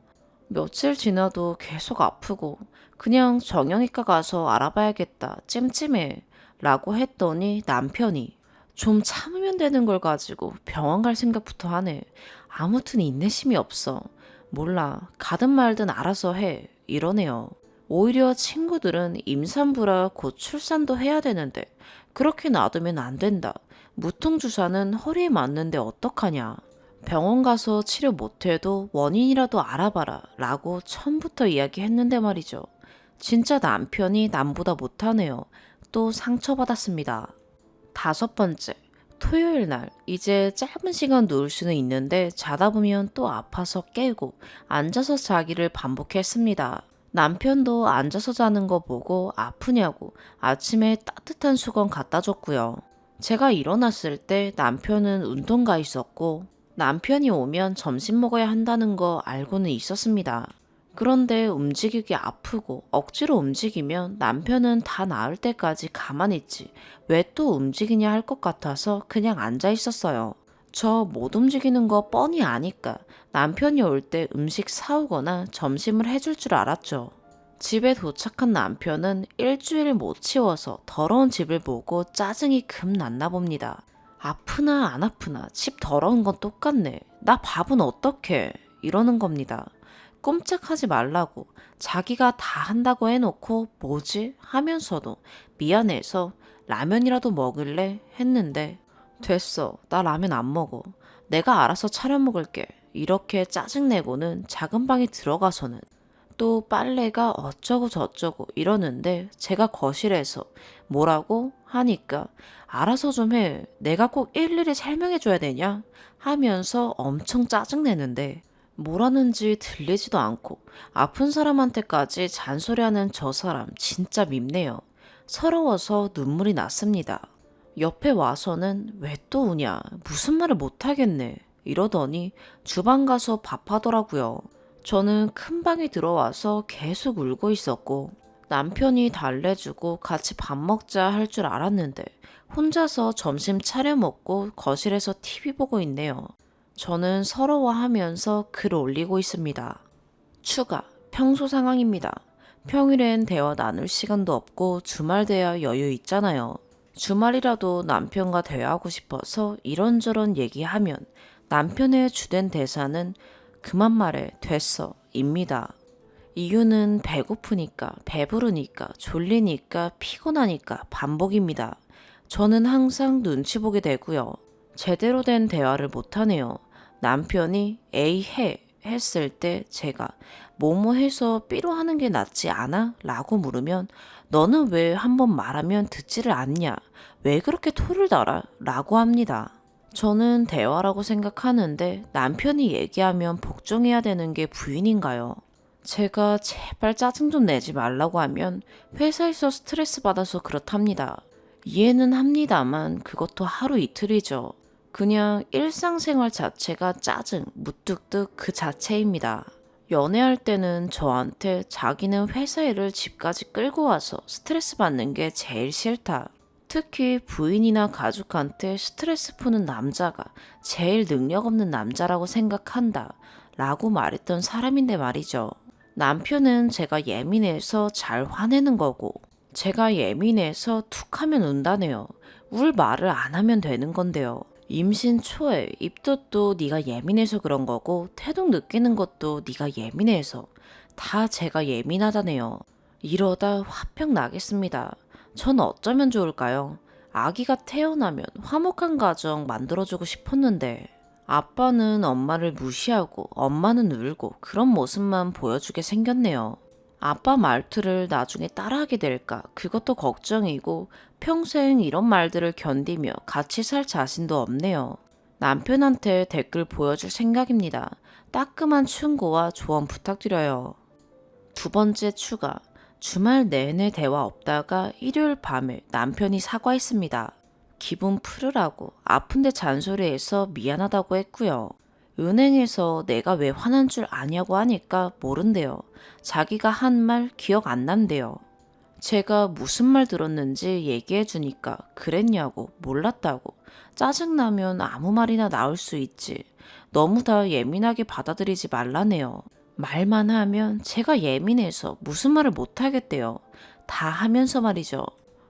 며칠 지나도 계속 아프고 그냥 정형외과 가서 알아봐야겠다 찜찜해 라고 했더니 남편이 좀 참으면 되는 걸 가지고 병원 갈 생각부터 하네. 아무튼 인내심이 없어. 몰라 가든 말든 알아서 해 이러네요. 오히려 친구들은 임산부라 곧 출산도 해야 되는데 그렇게 놔두면 안 된다. 무통주사는 허리에 맞는데 어떡하냐. 병원 가서 치료 못해도 원인이라도 알아봐라 라고 처음부터 이야기했는데 말이죠. 진짜 남편이 남보다 못하네요. 또 상처받았습니다. 5번째, 토요일 날 이제 짧은 시간 누울 수는 있는데 자다 보면 또 아파서 깨고 앉아서 자기를 반복했습니다. 남편도 앉아서 자는 거 보고 아프냐고 아침에 따뜻한 수건 갖다 줬고요. 제가 일어났을 때 남편은 운동 가 있었고 남편이 오면 점심 먹어야 한다는 거 알고는 있었습니다. 그런데 움직이기 아프고 억지로 움직이면 남편은 다 나을 때까지 가만히 있지 왜 또 움직이냐 할 것 같아서 그냥 앉아 있었어요. 저 못 움직이는 거 뻔히 아니까 남편이 올 때 음식 사오거나 점심을 해줄 줄 알았죠. 집에 도착한 남편은 일주일 못 치워서 더러운 집을 보고 짜증이 금 났나 봅니다. 아프나 안 아프나 집 더러운 건 똑같네. 나 밥은 어떡해? 이러는 겁니다. 꼼짝하지 말라고 자기가 다 한다고 해놓고 뭐지? 하면서도 미안해서 라면이라도 먹을래? 했는데 됐어. 나 라면 안 먹어. 내가 알아서 차려 먹을게. 이렇게 짜증내고는 작은 방에 들어가서는 또 빨래가 어쩌고 저쩌고 이러는데 제가 거실에서 뭐라고 하니까 알아서 좀 해. 내가 꼭 일일이 설명해줘야 되냐? 하면서 엄청 짜증내는데 뭐라는지 들리지도 않고 아픈 사람한테까지 잔소리하는 저 사람 진짜 밉네요. 서러워서 눈물이 났습니다. 옆에 와서는 왜 또 우냐? 무슨 말을 못하겠네. 이러더니 주방 가서 밥하더라고요. 저는 큰 방에 들어와서 계속 울고 있었고 남편이 달래주고 같이 밥 먹자 할 줄 알았는데 혼자서 점심 차려 먹고 거실에서 TV 보고 있네요. 저는 서러워하면서 글 올리고 있습니다. 추가, 평소 상황입니다. 평일엔 대화 나눌 시간도 없고 주말 돼야 여유 있잖아요. 주말이라도 남편과 대화하고 싶어서 이런저런 얘기하면 남편의 주된 대사는 그만 말해 됐어 입니다. 이유는 배고프니까 배부르니까 졸리니까 피곤하니까 반복입니다. 저는 항상 눈치 보게 되고요. 제대로 된 대화를 못하네요. 남편이 에이 해 했을 때 제가 뭐뭐 해서 삐로하는 게 낫지 않아? 라고 물으면 너는 왜 한번 말하면 듣지를 않냐? 왜 그렇게 토를 달아? 라고 합니다. 저는 대화라고 생각하는데 남편이 얘기하면 복종해야 되는 게 부인인가요? 제가 제발 짜증 좀 내지 말라고 하면 회사에서 스트레스 받아서 그렇답니다. 이해는 합니다만 그것도 하루 이틀이죠. 그냥 일상생활 자체가 짜증, 무뚝뚝 그 자체입니다. 연애할 때는 저한테 자기는 회사 일을 집까지 끌고 와서 스트레스 받는 게 제일 싫다. 특히 부인이나 가족한테 스트레스 푸는 남자가 제일 능력 없는 남자라고 생각한다. 라고 말했던 사람인데 말이죠. 남편은 제가 예민해서 잘 화내는 거고 제가 예민해서 툭 하면 운다네요. 울 말을 안 하면 되는 건데요. 임신 초에 입덧도 네가 예민해서 그런 거고 태동 느끼는 것도 네가 예민해서 다 제가 예민하다네요. 이러다 화평 나겠습니다. 전 어쩌면 좋을까요? 아기가 태어나면 화목한 가정 만들어주고 싶었는데 아빠는 엄마를 무시하고 엄마는 울고 그런 모습만 보여주게 생겼네요. 아빠 말투를 나중에 따라하게 될까 그것도 걱정이고 평생 이런 말들을 견디며 같이 살 자신도 없네요. 남편한테 댓글 보여줄 생각입니다. 따끔한 충고와 조언 부탁드려요. 두 번째 추가. 주말 내내 대화 없다가 일요일 밤에 남편이 사과했습니다. 기분 풀으라고 아픈데 잔소리해서 미안하다고 했고요. 은행에서 내가 왜 화난 줄 아냐고 하니까 모른대요. 자기가 한 말 기억 안 난대요. 제가 무슨 말 들었는지 얘기해 주니까 그랬냐고 몰랐다고. 짜증나면 아무 말이나 나올 수 있지. 너무 다 예민하게 받아들이지 말라네요. 말만 하면 제가 예민해서 무슨 말을 못 하겠대요. 다 하면서 말이죠.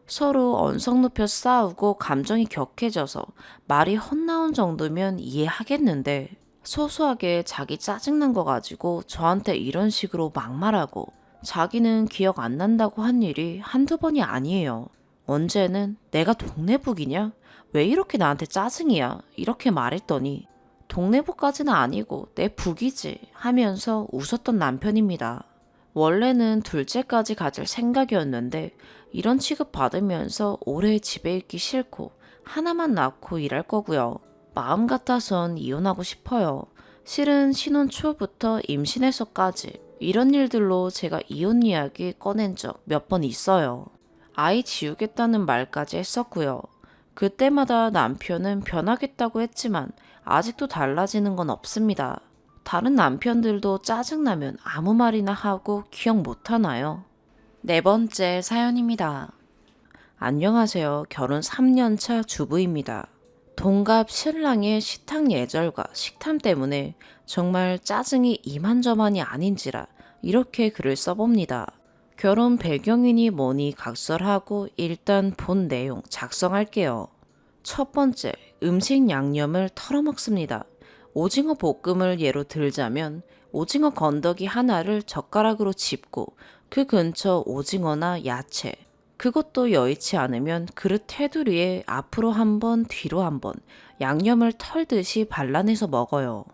서로 언성 높여 싸우고 감정이 격해져서 말이 헛나온 정도면 이해하겠는데 소소하게 자기 짜증난 거 가지고 저한테 이런 식으로 막말하고 자기는 기억 안 난다고 한 일이 한두 번이 아니에요. 언제는 내가 동네북이냐? 왜 이렇게 나한테 짜증이야? 이렇게 말했더니 동네북까지는 아니고 내 북이지 하면서 웃었던 남편입니다. 원래는 둘째까지 가질 생각이었는데 이런 취급 받으면서 오래 집에 있기 싫고 하나만 낳고 일할 거고요. 마음 같아선 이혼하고 싶어요. 실은 신혼 초부터 임신해서까지 이런 일들로 제가 이혼 이야기 꺼낸 적 몇 번 있어요. 아이 지우겠다는 말까지 했었고요. 그때마다 남편은 변하겠다고 했지만 아직도 달라지는 건 없습니다. 다른 남편들도 짜증나면 아무 말이나 하고 기억 못 하나요? 네 번째 사연입니다. 안녕하세요. 결혼 3년 차 주부입니다. 동갑 신랑의 식탁 예절과 식탐 때문에 정말 짜증이 이만저만이 아닌지라 이렇게 글을 써봅니다. 결혼 배경이니 뭐니 각설하고 일단 본 내용 작성할게요. 첫 번째, 음식 양념을 털어먹습니다. 오징어 볶음을 예로 들자면 오징어 건더기 하나를 젓가락으로 짚고 그 근처 오징어나 야채, 그것도 여의치 않으면 그릇 테두리에 앞으로 한 번, 뒤로 한 번 양념을 털듯이 발라내서 먹어요.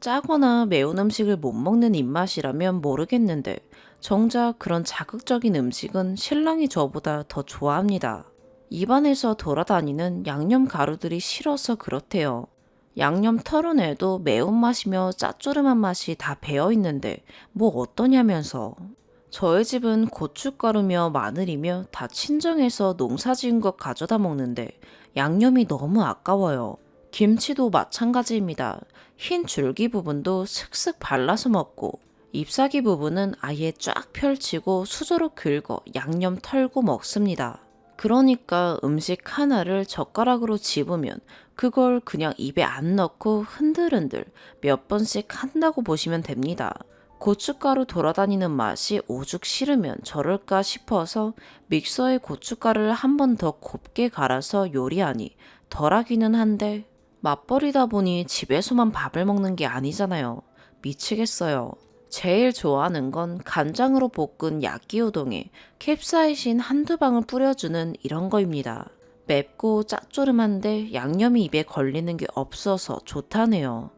짜거나 매운 음식을 못 먹는 입맛이라면 모르겠는데 정작 그런 자극적인 음식은 신랑이 저보다 더 좋아합니다. 입안에서 돌아다니는 양념 가루들이 싫어서 그렇대요. 양념 털어내도 매운맛이며 짭조름한 맛이 다 배어있는데 뭐 어떠냐면서. 저희 집은 고춧가루며 마늘이며 다 친정에서 농사지은 것 가져다 먹는데 양념이 너무 아까워요. 김치도 마찬가지입니다. 흰 줄기 부분도 슥슥 발라서 먹고 잎사귀 부분은 아예 쫙 펼치고 수저로 긁어 양념 털고 먹습니다. 그러니까 음식 하나를 젓가락으로 집으면 그걸 그냥 입에 안 넣고 흔들흔들 몇 번씩 한다고 보시면 됩니다. 고춧가루 돌아다니는 맛이 오죽 싫으면 저럴까 싶어서 믹서에 고춧가루를 한 번 더 곱게 갈아서 요리하니 덜하기는 한데 맞벌이다 보니 집에서만 밥을 먹는 게 아니잖아요. 미치겠어요. 제일 좋아하는 건 간장으로 볶은 야끼우동에 캡사이신 한두 방울 뿌려주는 이런 거입니다. 맵고 짭조름한데 양념이 입에 걸리는 게 없어서 좋다네요.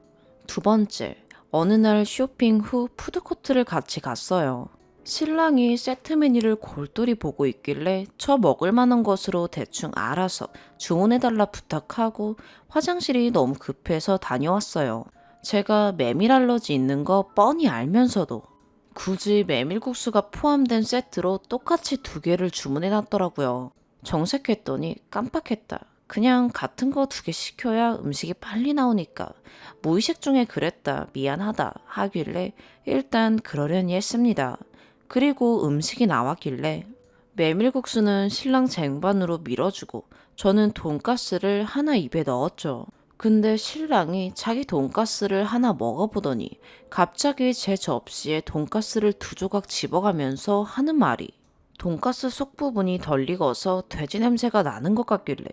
두 번째, 어느 날 쇼핑 후 푸드코트를 같이 갔어요. 신랑이 세트 메뉴를 골똘히 보고 있길래 저 먹을 만한 것으로 대충 알아서 주문해달라 부탁하고 화장실이 너무 급해서 다녀왔어요. 제가 메밀 알러지 있는 거 뻔히 알면서도 굳이 메밀국수가 포함된 세트로 똑같이 두 개를 주문해놨더라고요. 정색했더니 깜빡했다. 그냥 같은 거 두 개 시켜야 음식이 빨리 나오니까 무의식 중에 그랬다 미안하다 하길래 일단 그러려니 했습니다. 그리고 음식이 나왔길래 메밀국수는 신랑 쟁반으로 밀어주고 저는 돈가스를 하나 입에 넣었죠. 근데 신랑이 자기 돈가스를 하나 먹어보더니 갑자기 제 접시에 돈가스를 두 조각 집어가면서 하는 말이 돈가스 속 부분이 덜 익어서 돼지 냄새가 나는 것 같길래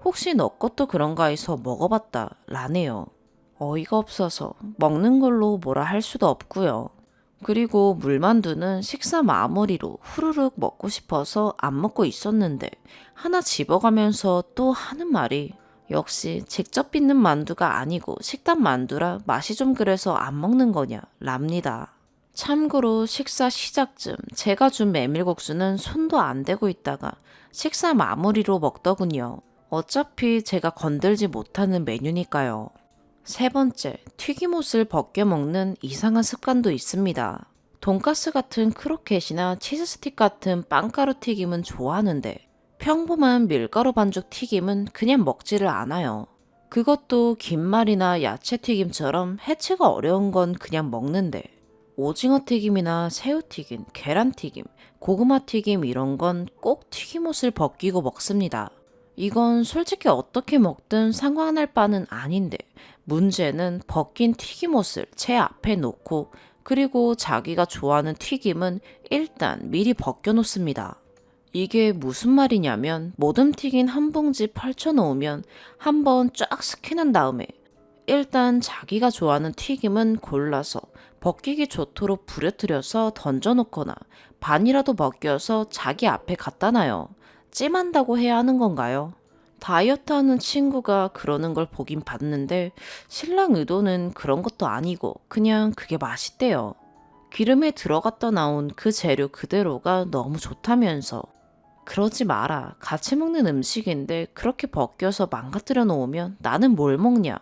혹시 너 것도 그런가 해서 먹어봤다 라네요. 어이가 없어서 먹는 걸로 뭐라 할 수도 없고요. 그리고 물만두는 식사 마무리로 후루룩 먹고 싶어서 안 먹고 있었는데 하나 집어가면서 또 하는 말이 역시 직접 빚는 만두가 아니고 식단 만두라 맛이 좀 그래서 안 먹는 거냐 랍니다. 참고로 식사 시작쯤 제가 준 메밀국수는 손도 안 대고 있다가 식사 마무리로 먹더군요. 어차피 제가 건들지 못하는 메뉴니까요. 세 번째, 튀김옷을 벗겨 먹는 이상한 습관도 있습니다. 돈가스 같은 크로켓이나 치즈스틱 같은 빵가루 튀김은 좋아하는데 평범한 밀가루 반죽 튀김은 그냥 먹지를 않아요. 그것도 김말이나 야채 튀김처럼 해치가 어려운 건 그냥 먹는데 오징어 튀김이나 새우튀김, 계란튀김, 고구마 튀김 이런 건 꼭 튀김옷을 벗기고 먹습니다. 이건 솔직히 어떻게 먹든 상관할 바는 아닌데 문제는 벗긴 튀김옷을 제 앞에 놓고 그리고 자기가 좋아하는 튀김은 일단 미리 벗겨 놓습니다. 이게 무슨 말이냐면 모듬 튀긴 한 봉지 펼쳐 놓으면 한번 쫙 스캔한 다음에 일단 자기가 좋아하는 튀김은 골라서 벗기기 좋도록 부려뜨려서 던져놓거나 반이라도 벗겨서 자기 앞에 갖다 놔요. 찜한다고 해야 하는 건가요? 다이어트 하는 친구가 그러는 걸 보긴 봤는데 신랑 의도는 그런 것도 아니고 그냥 그게 맛있대요. 기름에 들어갔다 나온 그 재료 그대로가 너무 좋다면서. 그러지 마라. 같이 먹는 음식인데 그렇게 벗겨서 망가뜨려 놓으면 나는 뭘 먹냐?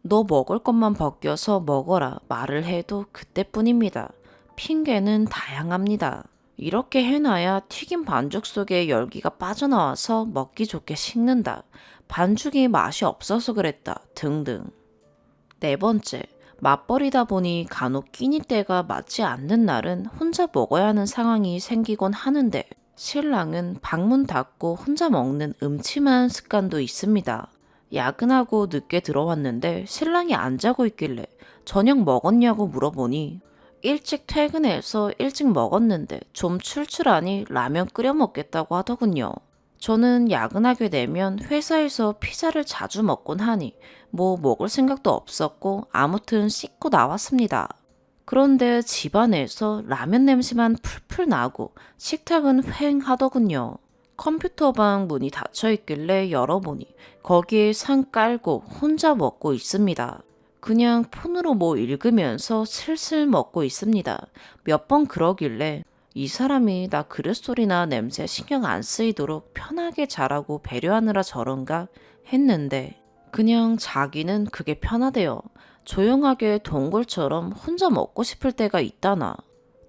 너 먹을 것만 벗겨서 먹어라 말을 해도 그때뿐입니다. 핑계는 다양합니다. 이렇게 해놔야 튀김 반죽 속에 열기가 빠져나와서 먹기 좋게 식는다. 반죽이 맛이 없어서 그랬다. 등등. 네 번째, 맞벌이다 보니 간혹 끼니 때가 맞지 않는 날은 혼자 먹어야 하는 상황이 생기곤 하는데 신랑은 방문 닫고 혼자 먹는 음침한 습관도 있습니다. 야근하고 늦게 들어왔는데 신랑이 안 자고 있길래 저녁 먹었냐고 물어보니 일찍 퇴근해서 일찍 먹었는데 좀 출출하니 라면 끓여 먹겠다고 하더군요. 저는 야근하게 되면 회사에서 피자를 자주 먹곤 하니 뭐 먹을 생각도 없었고 아무튼 씻고 나왔습니다. 그런데 집안에서 라면 냄새만 풀풀 나고 식탁은 휑하더군요. 컴퓨터방 문이 닫혀 있길래 열어보니 거기에 상 깔고 혼자 먹고 있습니다. 그냥 폰으로 뭐 읽으면서 슬슬 먹고 있습니다. 몇 번 그러길래 이 사람이 나 그릇 소리나 냄새 신경 안 쓰이도록 편하게 자라고 배려하느라 저런가 했는데 그냥 자기는 그게 편하대요. 조용하게 동굴처럼 혼자 먹고 싶을 때가 있다나.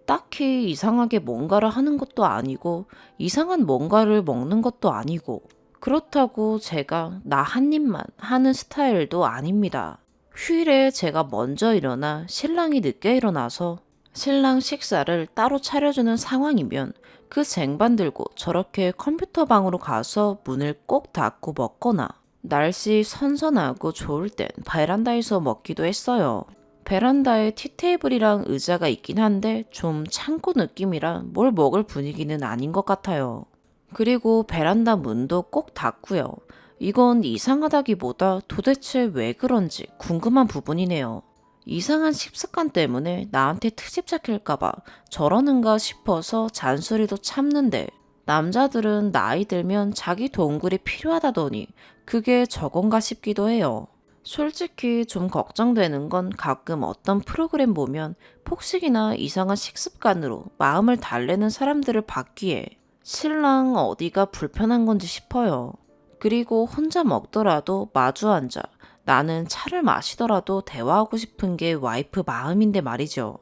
딱히 이상하게 뭔가를 하는 것도 아니고 이상한 뭔가를 먹는 것도 아니고 그렇다고 제가 나 한 입만 하는 스타일도 아닙니다. 휴일에 제가 먼저 일어나 신랑이 늦게 일어나서 신랑 식사를 따로 차려주는 상황이면 그 쟁반 들고 저렇게 컴퓨터 방으로 가서 문을 꼭 닫고 먹거나 날씨 선선하고 좋을 땐 베란다에서 먹기도 했어요. 베란다에 티테이블이랑 의자가 있긴 한데 좀 창고 느낌이라 뭘 먹을 분위기는 아닌 것 같아요. 그리고 베란다 문도 꼭 닫고요. 이건 이상하다기보다 도대체 왜 그런지 궁금한 부분이네요. 이상한 식습관 때문에 나한테 트집 잡힐까봐 저러는가 싶어서 잔소리도 참는데 남자들은 나이 들면 자기 동굴이 필요하다더니 그게 저건가 싶기도 해요. 솔직히 좀 걱정되는 건 가끔 어떤 프로그램 보면 폭식이나 이상한 식습관으로 마음을 달래는 사람들을 봤기에 신랑 어디가 불편한 건지 싶어요. 그리고 혼자 먹더라도 마주 앉아 나는 차를 마시더라도 대화하고 싶은 게 와이프 마음인데 말이죠.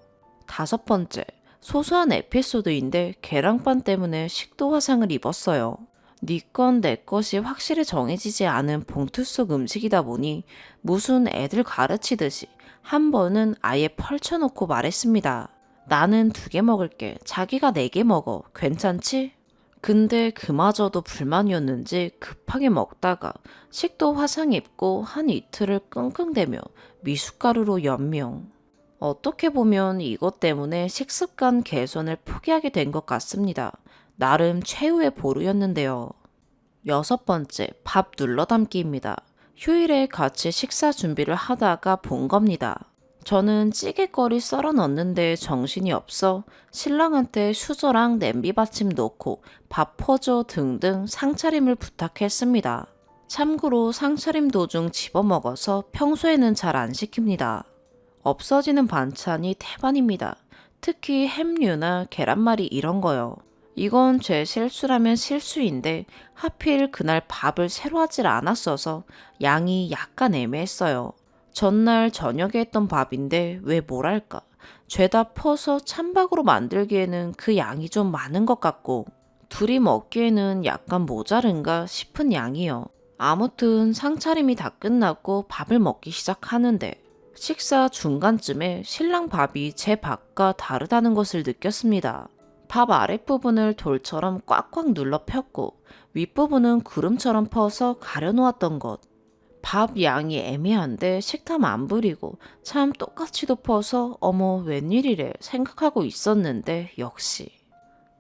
다섯 번째, 소소한 에피소드인데 계란빵 때문에 식도 화상을 입었어요. 네 건 내 것이 확실히 정해지지 않은 봉투 속 음식이다 보니 무슨 애들 가르치듯이 한 번은 아예 펼쳐놓고 말했습니다. 나는 2개 먹을게. 자기가 4개 먹어. 괜찮지? 근데 그마저도 불만이었는지 급하게 먹다가 식도 화상 입고 한 이틀을 끙끙대며 미숫가루로 연명. 어떻게 보면 이것 때문에 식습관 개선을 포기하게 된 것 같습니다. 나름 최후의 보루였는데요. 여섯 번째, 밥 눌러담기입니다. 휴일에 같이 식사 준비를 하다가 본 겁니다. 저는 찌개거리 썰어 넣는데 정신이 없어 신랑한테 수저랑 냄비 받침 놓고 밥 퍼줘 등등 상차림을 부탁했습니다. 참고로 상차림 도중 집어먹어서 평소에는 잘 안 시킵니다. 없어지는 반찬이 태반입니다. 특히 햄류나 계란말이 이런 거요. 이건 제 실수라면 실수인데 하필 그날 밥을 새로 하질 않았어서 양이 약간 애매했어요. 전날 저녁에 했던 밥인데 왜 뭐랄까 죄다 퍼서 찬밥으로 만들기에는 그 양이 좀 많은 것 같고 둘이 먹기에는 약간 모자른가 싶은 양이요. 아무튼 상차림이 다 끝났고 밥을 먹기 시작하는데 식사 중간쯤에 신랑 밥이 제 밥과 다르다는 것을 느꼈습니다. 밥 아랫부분을 돌처럼 꽉꽉 눌러 폈고 윗부분은 구름처럼 퍼서 가려놓았던 것. 밥 양이 애매한데 식탐 안 부리고 참 똑같이도 퍼서 어머 웬일이래 생각하고 있었는데 역시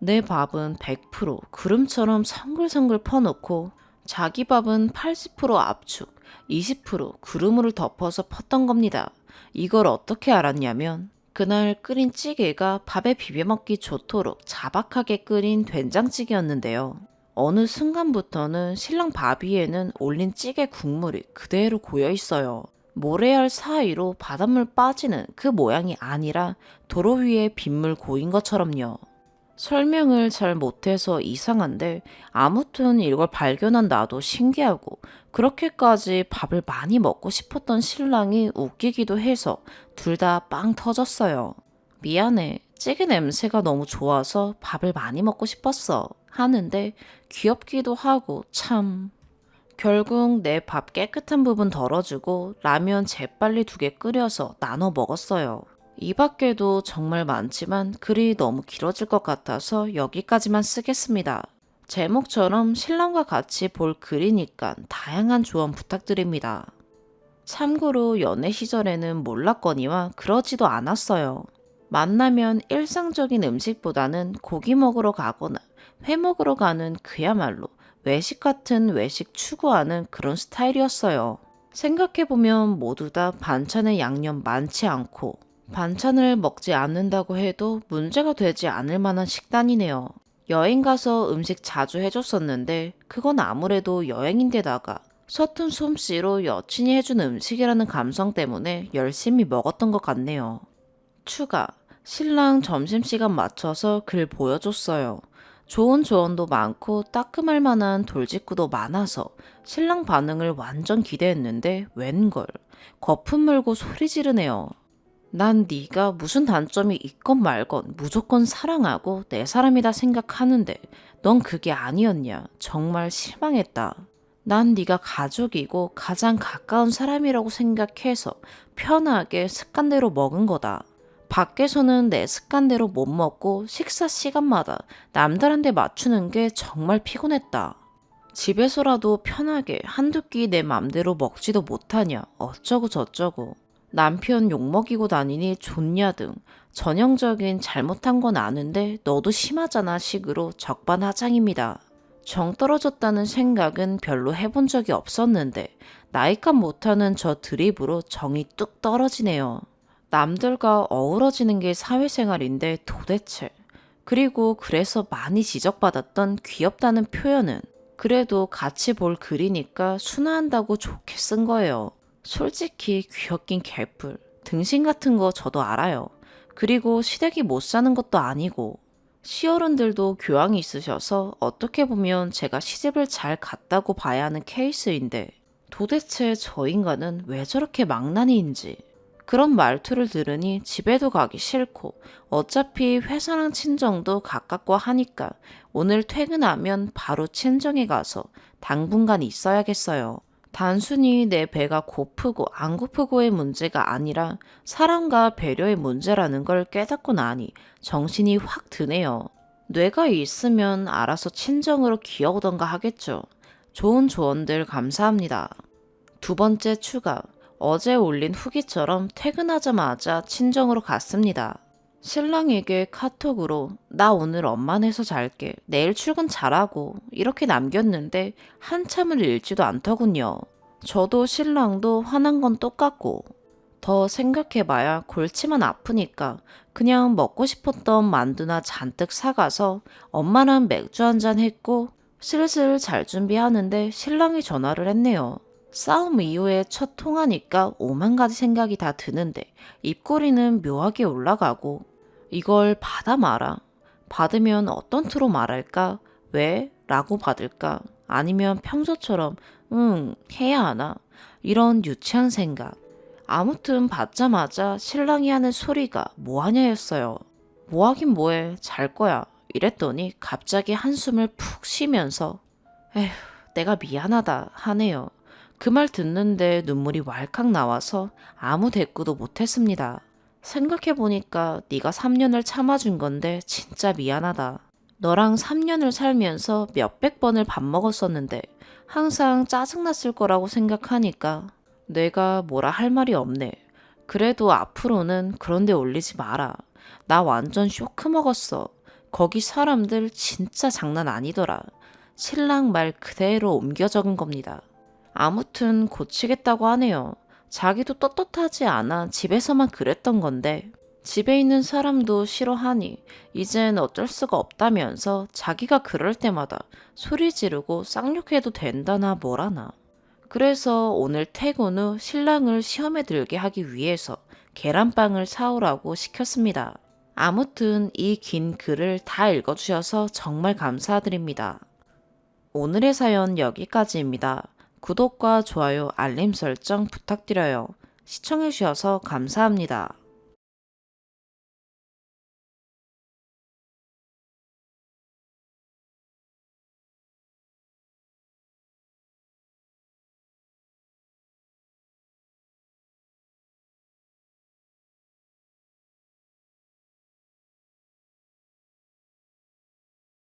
내 밥은 100% 구름처럼 성글성글 퍼놓고 자기 밥은 80% 압축, 20% 구름을 덮어서 펐던 겁니다. 이걸 어떻게 알았냐면 그날 끓인 찌개가 밥에 비벼먹기 좋도록 자박하게 끓인 된장찌개였는데요. 어느 순간부터는 신랑 밥 위에는 올린 찌개 국물이 그대로 고여 있어요. 모래알 사이로 바닷물 빠지는 그 모양이 아니라 도로 위에 빗물 고인 것처럼요. 설명을 잘 못해서 이상한데 아무튼 이걸 발견한 나도 신기하고 그렇게까지 밥을 많이 먹고 싶었던 신랑이 웃기기도 해서 둘 다 빵 터졌어요. 미안해. 찌개 냄새가 너무 좋아서 밥을 많이 먹고 싶었어. 하는데 귀엽기도 하고 참. 결국 내 밥 깨끗한 부분 덜어주고 라면 재빨리 2개 끓여서 나눠 먹었어요. 이 밖에도 정말 많지만 글이 너무 길어질 것 같아서 여기까지만 쓰겠습니다. 제목처럼 신랑과 같이 볼 글이니까 다양한 조언 부탁드립니다. 참고로 연애 시절에는 몰랐거니와 그러지도 않았어요. 만나면 일상적인 음식보다는 고기 먹으러 가거나 회 먹으러 가는 그야말로 외식 같은 외식 추구하는 그런 스타일이었어요. 생각해보면 모두 다 반찬에 양념 많지 않고 반찬을 먹지 않는다고 해도 문제가 되지 않을 만한 식단이네요. 여행 가서 음식 자주 해줬었는데 그건 아무래도 여행인데다가 서툰 솜씨로 여친이 해준 음식이라는 감성 때문에 열심히 먹었던 것 같네요. 추가, 신랑 점심시간 맞춰서 글 보여줬어요. 좋은 조언도 많고 따끔할 만한 돌직구도 많아서 신랑 반응을 완전 기대했는데 웬걸 거품 물고 소리 지르네요. 난 네가 무슨 단점이 있건 말건 무조건 사랑하고 내 사람이다 생각하는데 넌 그게 아니었냐. 정말 실망했다. 난 네가 가족이고 가장 가까운 사람이라고 생각해서 편하게 습관대로 먹은 거다. 밖에서는 내 습관대로 못 먹고 식사 시간마다 남들한테 맞추는 게 정말 피곤했다. 집에서라도 편하게 한두 끼 내 맘대로 먹지도 못하냐 어쩌고 저쩌고 남편 욕먹이고 다니니 좋냐 등 전형적인 잘못한 건 아는데 너도 심하잖아 식으로 적반하장입니다. 정 떨어졌다는 생각은 별로 해본 적이 없었는데 나이값 못하는 저 드립으로 정이 뚝 떨어지네요. 남들과 어우러지는 게 사회생활인데 도대체. 그리고 그래서 많이 지적받았던 귀엽다는 표현은 그래도 같이 볼 글이니까 순화한다고 좋게 쓴 거예요. 솔직히 귀엽긴 개뿔. 등신 같은 거 저도 알아요. 그리고 시댁이 못 사는 것도 아니고 시어른들도 교양이 있으셔서 어떻게 보면 제가 시집을 잘 갔다고 봐야 하는 케이스인데 도대체 저 인간은 왜 저렇게 망나니인지 그런 말투를 들으니 집에도 가기 싫고 어차피 회사랑 친정도 가깝고 하니까 오늘 퇴근하면 바로 친정에 가서 당분간 있어야겠어요. 단순히 내 배가 고프고 안 고프고의 문제가 아니라 사랑과 배려의 문제라는 걸 깨닫고 나니 정신이 확 드네요. 뇌가 있으면 알아서 친정으로 기어오던가 하겠죠. 좋은 조언들 감사합니다. 2번째 추가. 어제 올린 후기처럼 퇴근하자마자 친정으로 갔습니다. 신랑에게 카톡으로 나 오늘 엄마네서 잘게. 내일 출근 잘하고 이렇게 남겼는데 한참을 읽지도 않더군요. 저도 신랑도 화난 건 똑같고 더 생각해봐야 골치만 아프니까 그냥 먹고 싶었던 만두나 잔뜩 사가서 엄마랑 맥주 한잔 했고 슬슬 잘 준비하는데 신랑이 전화를 했네요. 싸움 이후에 첫 통화니까 오만 가지 생각이 다 드는데 입꼬리는 묘하게 올라가고 이걸 받아 말아. 받으면 어떤 투로 말할까? 왜? 라고 받을까? 아니면 평소처럼 응, 해야 하나? 이런 유치한 생각. 아무튼 받자마자 신랑이 하는 소리가 뭐하냐였어요. 뭐하긴 뭐해, 잘 거야. 이랬더니 갑자기 한숨을 푹 쉬면서 에휴, 내가 미안하다 하네요. 그 말 듣는데 눈물이 왈칵 나와서 아무 대꾸도 못했습니다. 생각해보니까 네가 3년을 참아준 건데 진짜 미안하다. 너랑 3년을 살면서 몇백 번을 밥 먹었었는데 항상 짜증났을 거라고 생각하니까 내가 뭐라 할 말이 없네. 그래도 앞으로는 그런 데 올리지 마라. 나 완전 쇼크 먹었어. 거기 사람들 진짜 장난 아니더라. 신랑 말 그대로 옮겨 적은 겁니다. 아무튼 고치겠다고 하네요. 자기도 떳떳하지 않아 집에서만 그랬던 건데 집에 있는 사람도 싫어하니 이젠 어쩔 수가 없다면서 자기가 그럴 때마다 소리 지르고 쌍욕해도 된다나 뭐라나. 그래서 오늘 퇴근 후 신랑을 시험에 들게 하기 위해서 계란빵을 사오라고 시켰습니다. 아무튼 이 긴 글을 다 읽어주셔서 정말 감사드립니다. 오늘의 사연 여기까지입니다. 구독과 좋아요, 알림 설정 부탁드려요. 시청해주셔서 감사합니다.